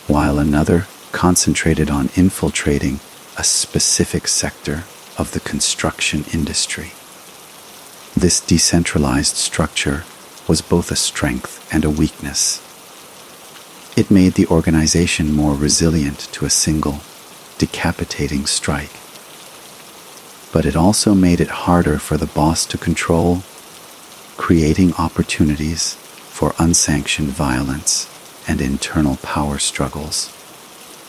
while another concentrated on infiltrating a specific sector of the construction industry. This decentralized structure was both a strength and a weakness. It made the organization more resilient to a single, decapitating strike. But it also made it harder for the boss to control, creating opportunities for unsanctioned violence and internal power struggles.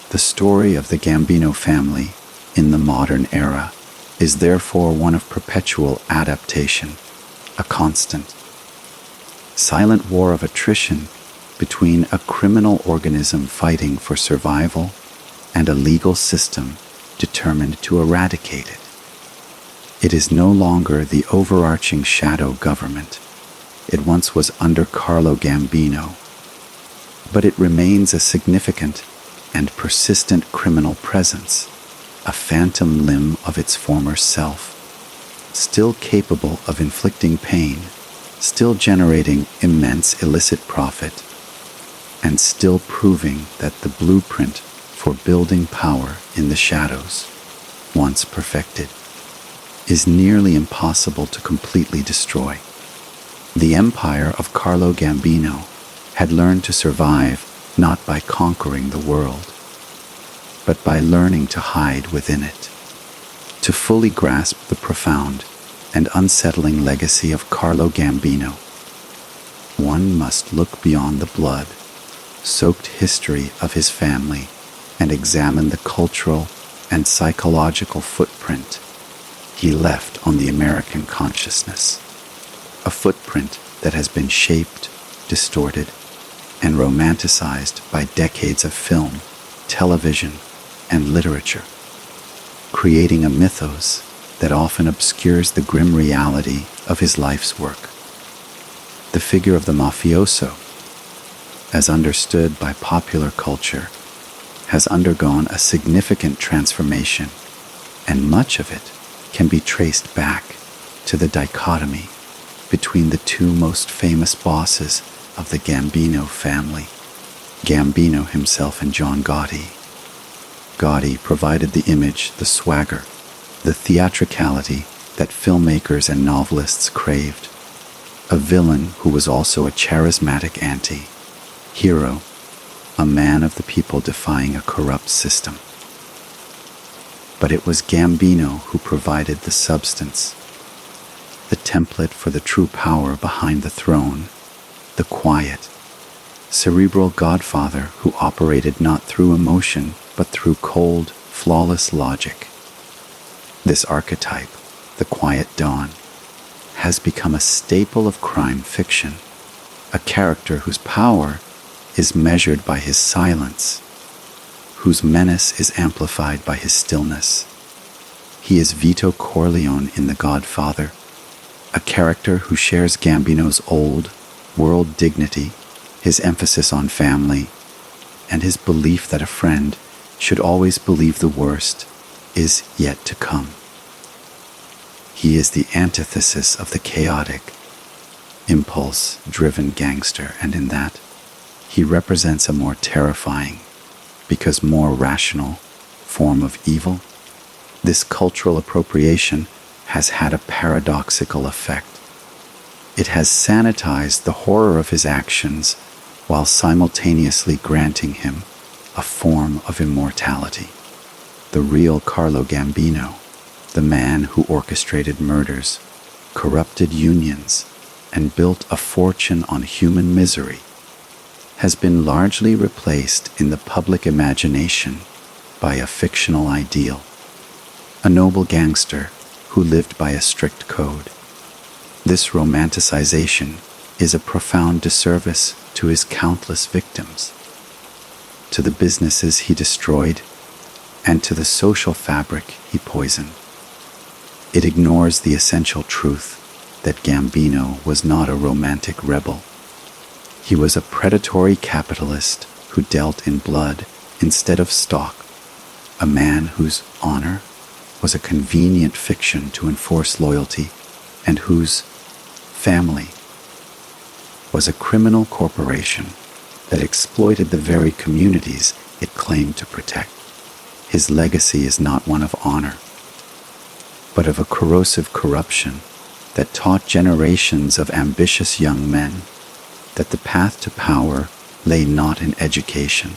The story of the Gambino family in the modern era is therefore one of perpetual adaptation, a constant, silent war of attrition between a criminal organism fighting for survival and a legal system determined to eradicate it. It is no longer the overarching shadow government it once was under Carlo Gambino, but it remains a significant and persistent criminal presence, a phantom limb of its former self, still capable of inflicting pain, still generating immense illicit profit, and still proving that the blueprint for building power in the shadows, once perfected, is nearly impossible to completely destroy. The empire of Carlo Gambino had learned to survive not by conquering the world, but by learning to hide within it. To fully grasp the profound and unsettling legacy of Carlo Gambino, one must look beyond the blood-soaked history of his family and examine the cultural and psychological footprint he left on the American consciousness, a footprint that has been shaped, distorted, and romanticized by decades of film, television, and literature, creating a mythos that often obscures the grim reality of his life's work. The figure of the mafioso, as understood by popular culture, has undergone a significant transformation, and much of it can be traced back to the dichotomy between the two most famous bosses of the Gambino family, Gambino himself and John Gotti. Gotti provided the image, the swagger, the theatricality that filmmakers and novelists craved. A villain who was also a charismatic anti-hero, a man of the people defying a corrupt system. But it was Gambino who provided the substance, the template for the true power behind the throne, the quiet, cerebral godfather who operated not through emotion but through cold, flawless logic. This archetype, the quiet Don, has become a staple of crime fiction, a character whose power is measured by his silence, whose menace is amplified by his stillness. He is Vito Corleone in The Godfather, a character who shares Gambino's old world dignity, his emphasis on family, and his belief that a friend should always believe the worst is yet to come. He is the antithesis of the chaotic, impulse-driven gangster, and in that, he represents a more terrifying, because more rational, form of evil. This cultural appropriation has had a paradoxical effect. It has sanitized the horror of his actions while simultaneously granting him a form of immortality. The real Carlo Gambino, the man who orchestrated murders, corrupted unions, and built a fortune on human misery, has been largely replaced in the public imagination by a fictional ideal, a noble gangster who lived by a strict code. This romanticization is a profound disservice to his countless victims, to the businesses he destroyed, and to the social fabric he poisoned. It ignores the essential truth that Gambino was not a romantic rebel. He was a predatory capitalist who dealt in blood instead of stock, a man whose honor was a convenient fiction to enforce loyalty, and whose family was a criminal corporation that exploited the very communities it claimed to protect. His legacy is not one of honor, but of a corrosive corruption that taught generations of ambitious young men that the path to power lay not in education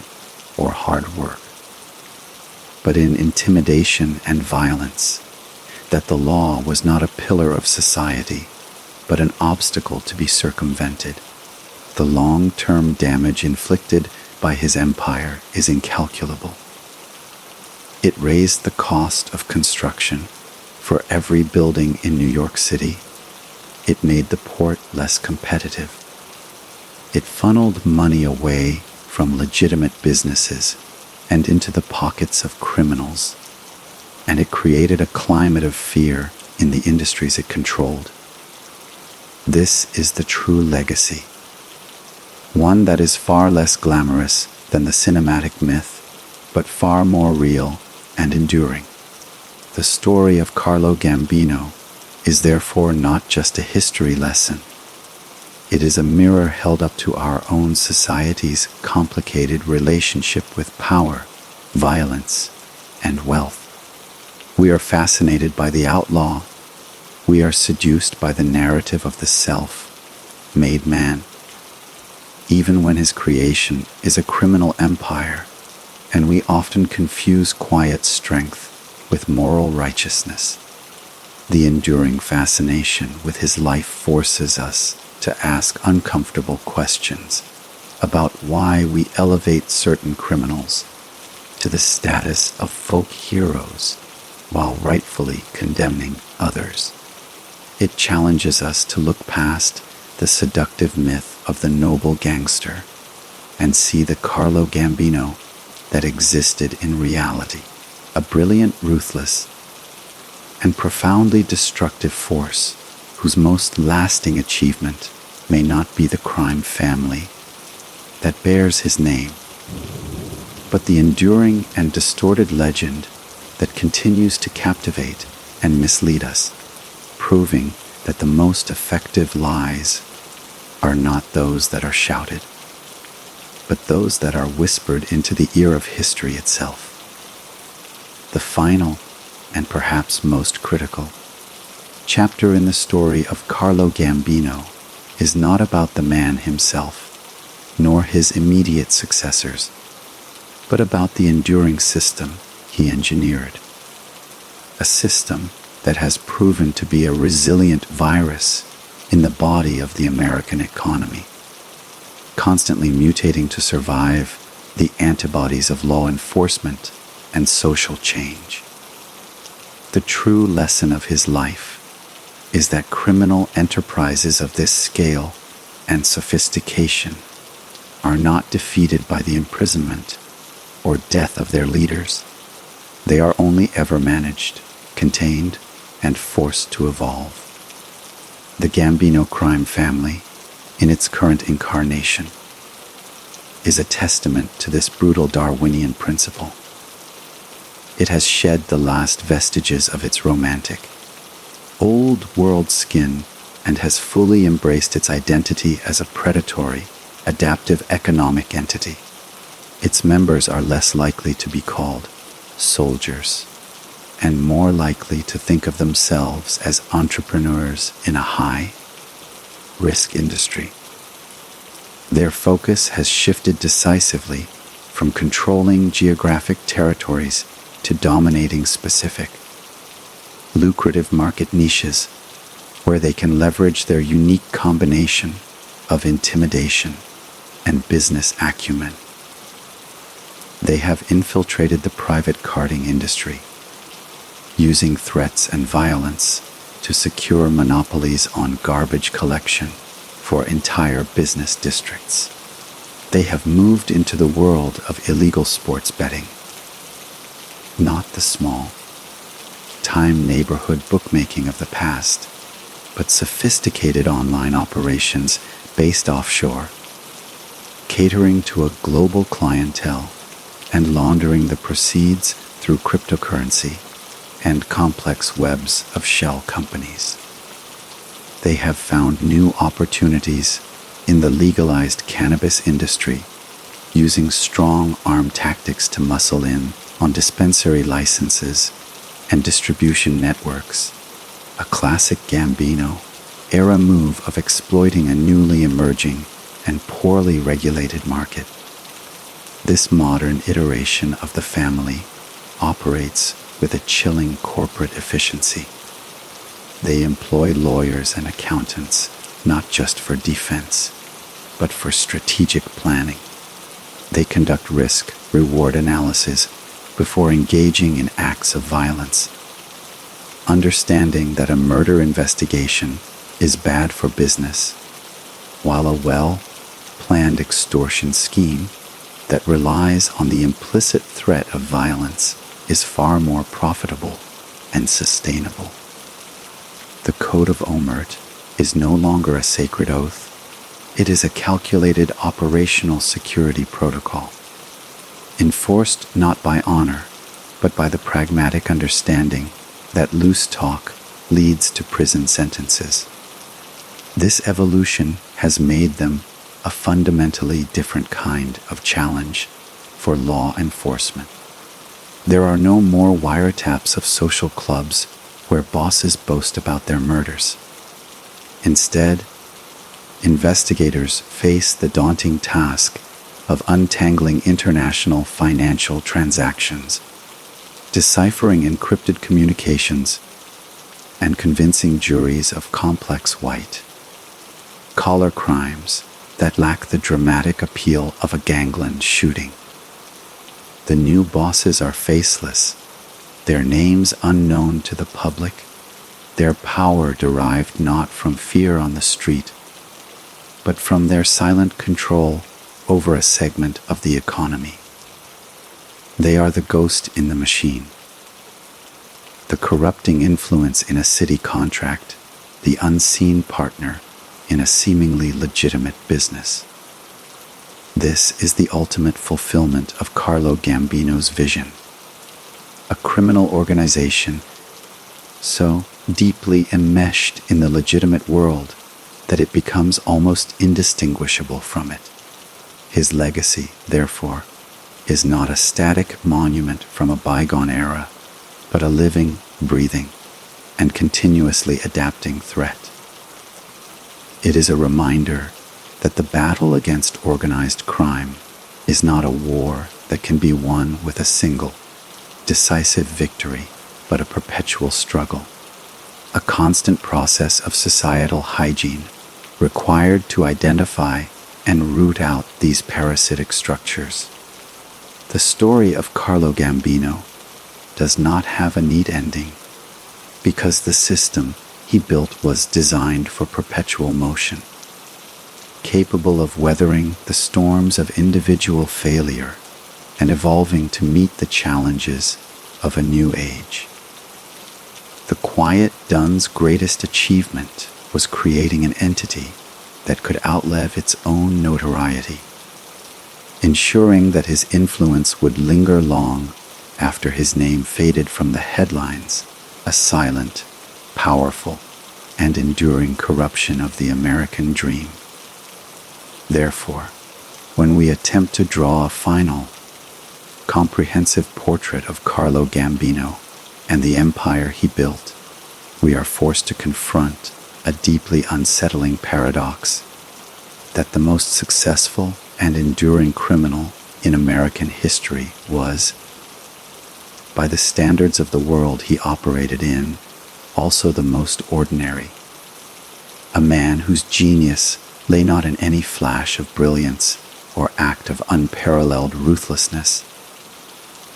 or hard work, but in intimidation and violence, that the law was not a pillar of society, but an obstacle to be circumvented. The long-term damage inflicted by his empire is incalculable. It raised the cost of construction for every building in New York City. It made the port less competitive. It funneled money away from legitimate businesses and into the pockets of criminals, and it created a climate of fear in the industries it controlled. This is the true legacy, one that is far less glamorous than the cinematic myth, but far more real and enduring. The story of Carlo Gambino is therefore not just a history lesson. It is a mirror held up to our own society's complicated relationship with power, violence, and wealth. We are fascinated by the outlaw. We are seduced by the narrative of the self-made man, even when his creation is a criminal empire, and we often confuse quiet strength with moral righteousness. The enduring fascination with his life forces us to ask uncomfortable questions about why we elevate certain criminals to the status of folk heroes while rightfully condemning others. It challenges us to look past the seductive myth of the noble gangster and see the Carlo Gambino that existed in reality, a brilliant, ruthless, and profoundly destructive force whose most lasting achievement may not be the crime family that bears his name, but the enduring and distorted legend that continues to captivate and mislead us, proving that the most effective lies are not those that are shouted, but those that are whispered into the ear of history itself. The final, and perhaps most critical, chapter in the story of Carlo Gambino is not about the man himself, nor his immediate successors, but about the enduring system he engineered. A system that has proven to be a resilient virus in the body of the American economy, constantly mutating to survive the antibodies of law enforcement and social change. The true lesson of his life is that criminal enterprises of this scale and sophistication are not defeated by the imprisonment or death of their leaders. They are only ever managed, contained, and forced to evolve. The Gambino crime family, in its current incarnation, is a testament to this brutal Darwinian principle. It has shed the last vestiges of its romantic, old-world skin and has fully embraced its identity as a predatory, adaptive economic entity. Its members are less likely to be called soldiers and more likely to think of themselves as entrepreneurs in a high-risk industry. Their focus has shifted decisively from controlling geographic territories to dominating specific, lucrative market niches where they can leverage their unique combination of intimidation and business acumen. They have infiltrated the private carting industry, using threats and violence to secure monopolies on garbage collection for entire business districts. They have moved into the world of illegal sports betting, not the small, time neighborhood bookmaking of the past, but sophisticated online operations based offshore, catering to a global clientele and laundering the proceeds through cryptocurrency and complex webs of shell companies. They have found new opportunities in the legalized cannabis industry, using strong-arm tactics to muscle in on dispensary licenses and distribution networks, a classic Gambino era move of exploiting a newly emerging and poorly regulated market. This modern iteration of the family operates with a chilling corporate efficiency. They employ lawyers and accountants not just for defense, but for strategic planning. They conduct risk-reward analysis before engaging in acts of violence, understanding that a murder investigation is bad for business, while a well-planned extortion scheme that relies on the implicit threat of violence is far more profitable and sustainable. The Code of Omerta is no longer a sacred oath. It is a calculated operational security protocol, enforced not by honor, but by the pragmatic understanding that loose talk leads to prison sentences. This evolution has made them a fundamentally different kind of challenge for law enforcement. There are no more wiretaps of social clubs where bosses boast about their murders. Instead, investigators face the daunting task of untangling international financial transactions, deciphering encrypted communications, and convincing juries of complex white-collar crimes that lack the dramatic appeal of a gangland shooting. The new bosses are faceless, their names unknown to the public, their power derived not from fear on the street, but from their silent control over a segment of the economy. They are the ghost in the machine, the corrupting influence in a city contract, the unseen partner in a seemingly legitimate business. This is the ultimate fulfillment of Carlo Gambino's vision. A criminal organization so deeply enmeshed in the legitimate world that it becomes almost indistinguishable from it. His legacy, therefore, is not a static monument from a bygone era, but a living, breathing, and continuously adapting threat. It is a reminder that the battle against organized crime is not a war that can be won with a single, decisive victory, but a perpetual struggle, a constant process of societal hygiene required to identify and root out these parasitic structures. The story of Carlo Gambino does not have a neat ending because the system he built was designed for perpetual motion, capable of weathering the storms of individual failure and evolving to meet the challenges of a new age. The quiet Dun's greatest achievement was creating an entity that could outlive its own notoriety, ensuring that his influence would linger long after his name faded from the headlines, a silent, powerful, and enduring corruption of the American dream. Therefore, when we attempt to draw a final, comprehensive portrait of Carlo Gambino and the empire he built, we are forced to confront a deeply unsettling paradox that the most successful and enduring criminal in American history was, by the standards of the world he operated in, also the most ordinary. A man whose genius lay not in any flash of brilliance or act of unparalleled ruthlessness,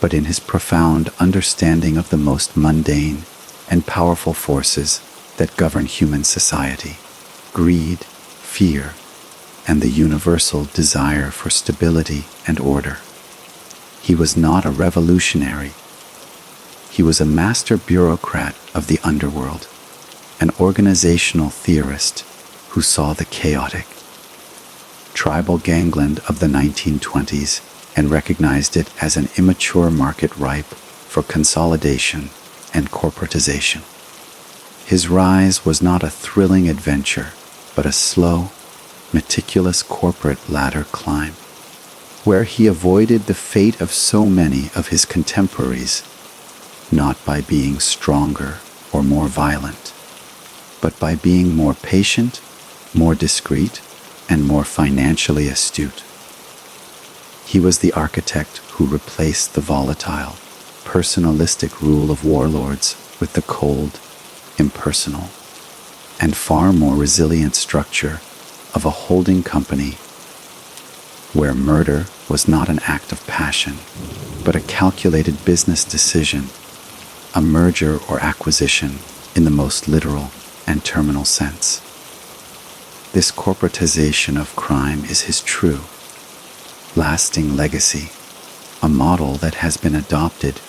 but in his profound understanding of the most mundane and powerful forces that govern human society: greed, fear, and the universal desire for stability and order. He was not a revolutionary. He was a master bureaucrat of the underworld, an organizational theorist who saw the chaotic, tribal gangland of the 1920s and recognized it as an immature market ripe for consolidation and corporatization. His rise was not a thrilling adventure, but a slow, meticulous corporate ladder climb, where he avoided the fate of so many of his contemporaries, not by being stronger or more violent, but by being more patient, more discreet, and more financially astute. He was the architect who replaced the volatile, personalistic rule of warlords with the cold, impersonal, and far more resilient structure of a holding company where murder was not an act of passion, but a calculated business decision, a merger or acquisition in the most literal and terminal sense. This corporatization of crime is his true, lasting legacy, a model that has been adopted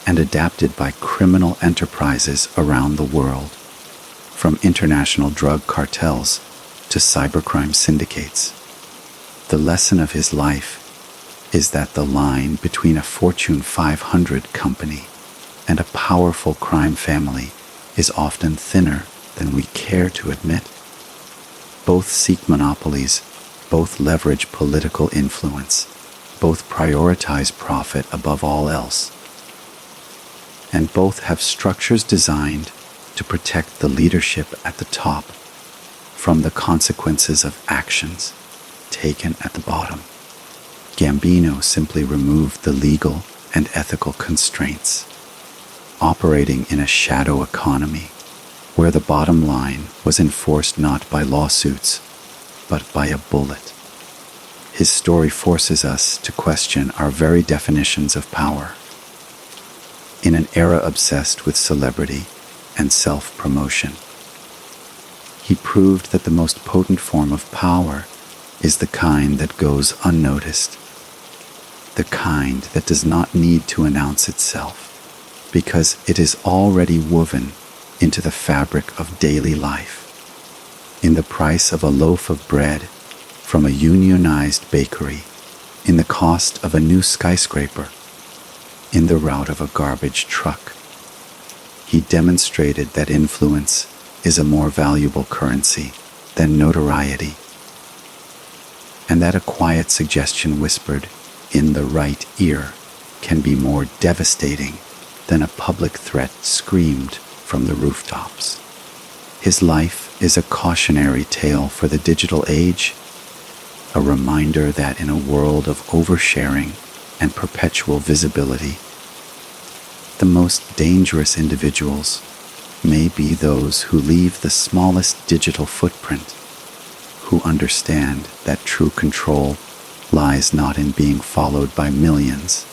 and adapted by criminal enterprises around the world, from international drug cartels to cybercrime syndicates. The lesson of his life is that the line between a Fortune 500 company and a powerful crime family is often thinner than we care to admit. Both seek monopolies, both leverage political influence, both prioritize profit above all else, and both have structures designed to protect the leadership at the top from the consequences of actions taken at the bottom. Gambino simply removed the legal and ethical constraints, operating in a shadow economy where the bottom line was enforced not by lawsuits, but by a bullet. His story forces us to question our very definitions of power. In an era obsessed with celebrity and self-promotion, he proved that the most potent form of power is the kind that goes unnoticed. the kind that does not need to announce itself, because it is already woven into the fabric of daily life. In the price of a loaf of bread from a unionized bakery, in the cost of a new skyscraper, in the route of a garbage truck, he demonstrated that influence is a more valuable currency than notoriety, and that a quiet suggestion whispered in the right ear can be more devastating than a public threat screamed from the rooftops. His life is a cautionary tale for the digital age, a reminder that in a world of oversharing and perpetual visibility, the most dangerous individuals may be those who leave the smallest digital footprint, who understand that true control lies not in being followed by millions,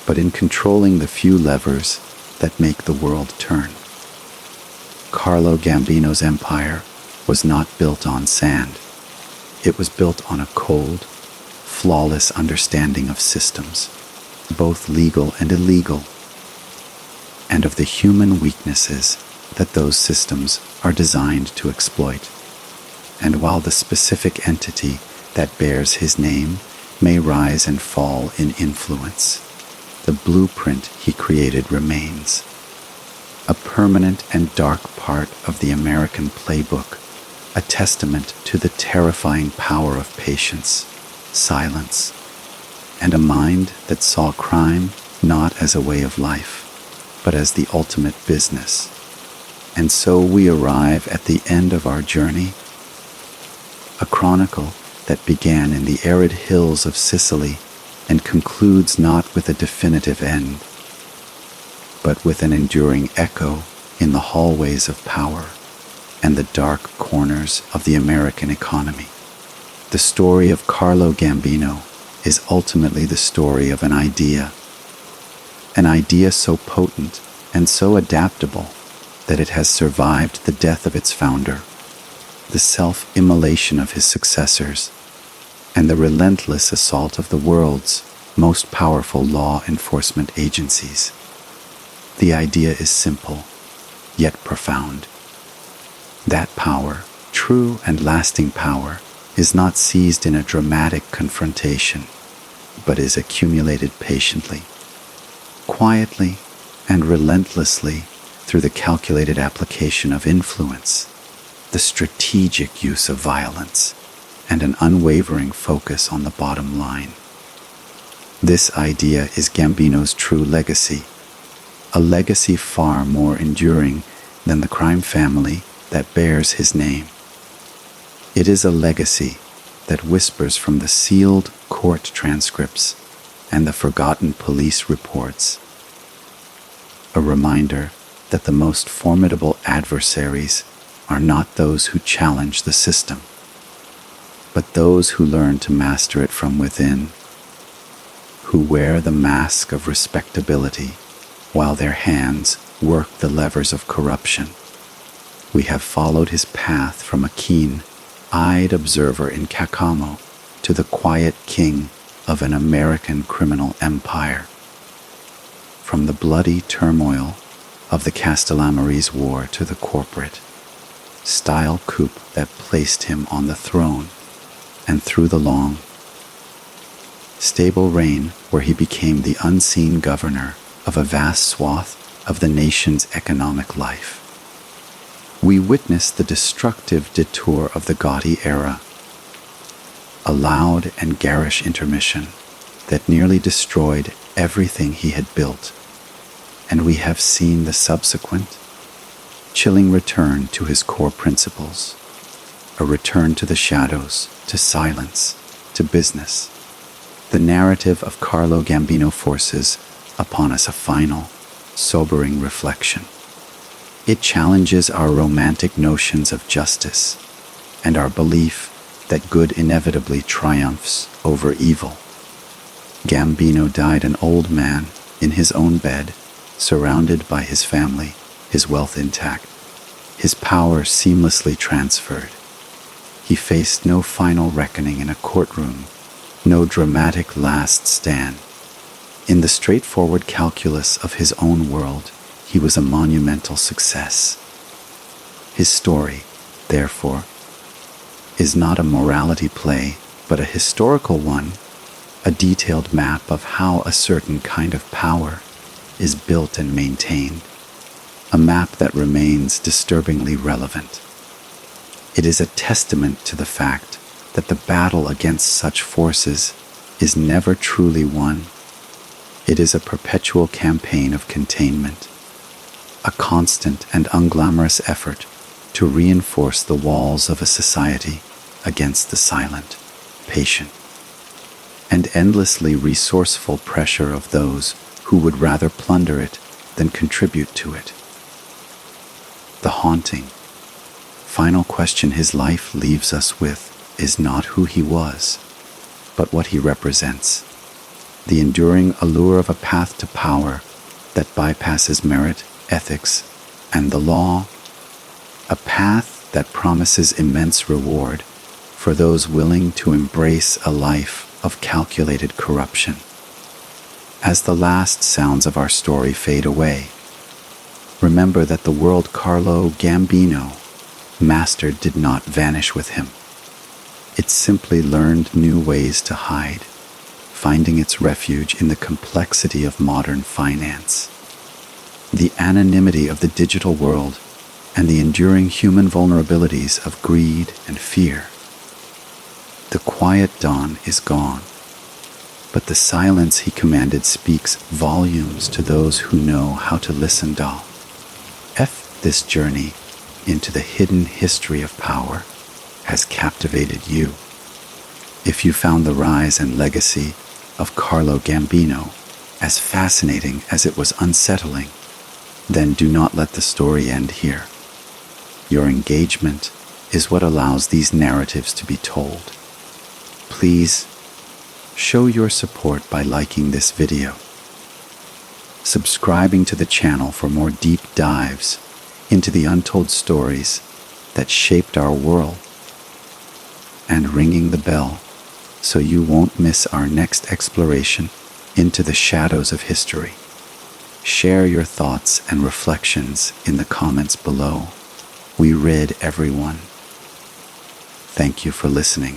but in controlling the few levers that make the world turn. Carlo Gambino's empire was not built on sand. It was built on a cold, flawless understanding of systems, both legal and illegal, and of the human weaknesses that those systems are designed to exploit. And while the specific entity that bears his name may rise and fall in influence, the blueprint he created remains, a permanent and dark part of the American playbook, a testament to the terrifying power of patience, silence, and a mind that saw crime not as a way of life, but as the ultimate business. And so we arrive at the end of our journey, a chronicle that began in the arid hills of Sicily and concludes not with a definitive end, but with an enduring echo in the hallways of power and the dark corners of the American economy. The story of Carlo Gambino is ultimately the story of an idea so potent and so adaptable that it has survived the death of its founder, the self-immolation of his successors, and the relentless assault of the world's most powerful law enforcement agencies. The idea is simple, yet profound. That power, true and lasting power, is not seized in a dramatic confrontation, but is accumulated patiently, quietly, and relentlessly through the calculated application of influence, the strategic use of violence, and an unwavering focus on the bottom line. This idea is Gambino's true legacy, a legacy far more enduring than the crime family that bears his name. It is a legacy that whispers from the sealed court transcripts and the forgotten police reports, a reminder that the most formidable adversaries are not those who challenge the system, but those who learn to master it from within, who wear the mask of respectability while their hands work the levers of corruption. We have followed his path from a keen-eyed observer in Caccamo to the quiet king of an American criminal empire. From the bloody turmoil of the Castellammarese War to the corporate style coup that placed him on the throne, and through the long, stable reign where he became the unseen governor of a vast swath of the nation's economic life. We witness the destructive detour of the Gotti era, a loud and garish intermission that nearly destroyed everything he had built, and we have seen the subsequent, chilling return to his core principles, a return to the shadows, to silence, to business. The narrative of Carlo Gambino forces upon us a final, sobering reflection. It challenges our romantic notions of justice and our belief that good inevitably triumphs over evil. Gambino died an old man in his own bed, surrounded by his family, his wealth intact, his power seamlessly transferred. He faced no final reckoning in a courtroom, no dramatic last stand, In the straightforward calculus of his own world, he was a monumental success. His story, therefore, is not a morality play, but a historical one, a detailed map of how a certain kind of power is built and maintained, a map that remains disturbingly relevant. It is a testament to the fact that the battle against such forces is never truly won. It is a perpetual campaign of containment, a constant and unglamorous effort to reinforce the walls of a society against the silent, patient, and endlessly resourceful pressure of those who would rather plunder it than contribute to it. The haunting, final question his life leaves us with is not who he was, but what he represents. The enduring allure of a path to power that bypasses merit, ethics, and the law. A path that promises immense reward for those willing to embrace a life of calculated corruption. As the last sounds of our story fade away, remember that the world Carlo Gambino mastered did not vanish with him. It simply learned new ways to hide, finding its refuge in the complexity of modern finance, the anonymity of the digital world, and the enduring human vulnerabilities of greed and fear. The quiet dawn is gone, but the silence he commanded speaks volumes to those who know how to listen. If this journey into the hidden history of power has captivated you, if you found the rise and legacy of Carlo Gambino as fascinating as it was unsettling, then do not let the story end here. Your engagement is what allows these narratives to be told. Please show your support by liking this video, subscribing to the channel for more deep dives into the untold stories that shaped our world, and ringing the bell so you won't miss our next exploration into the shadows of history. Share your thoughts and reflections in the comments below. We read everyone. Thank you for listening.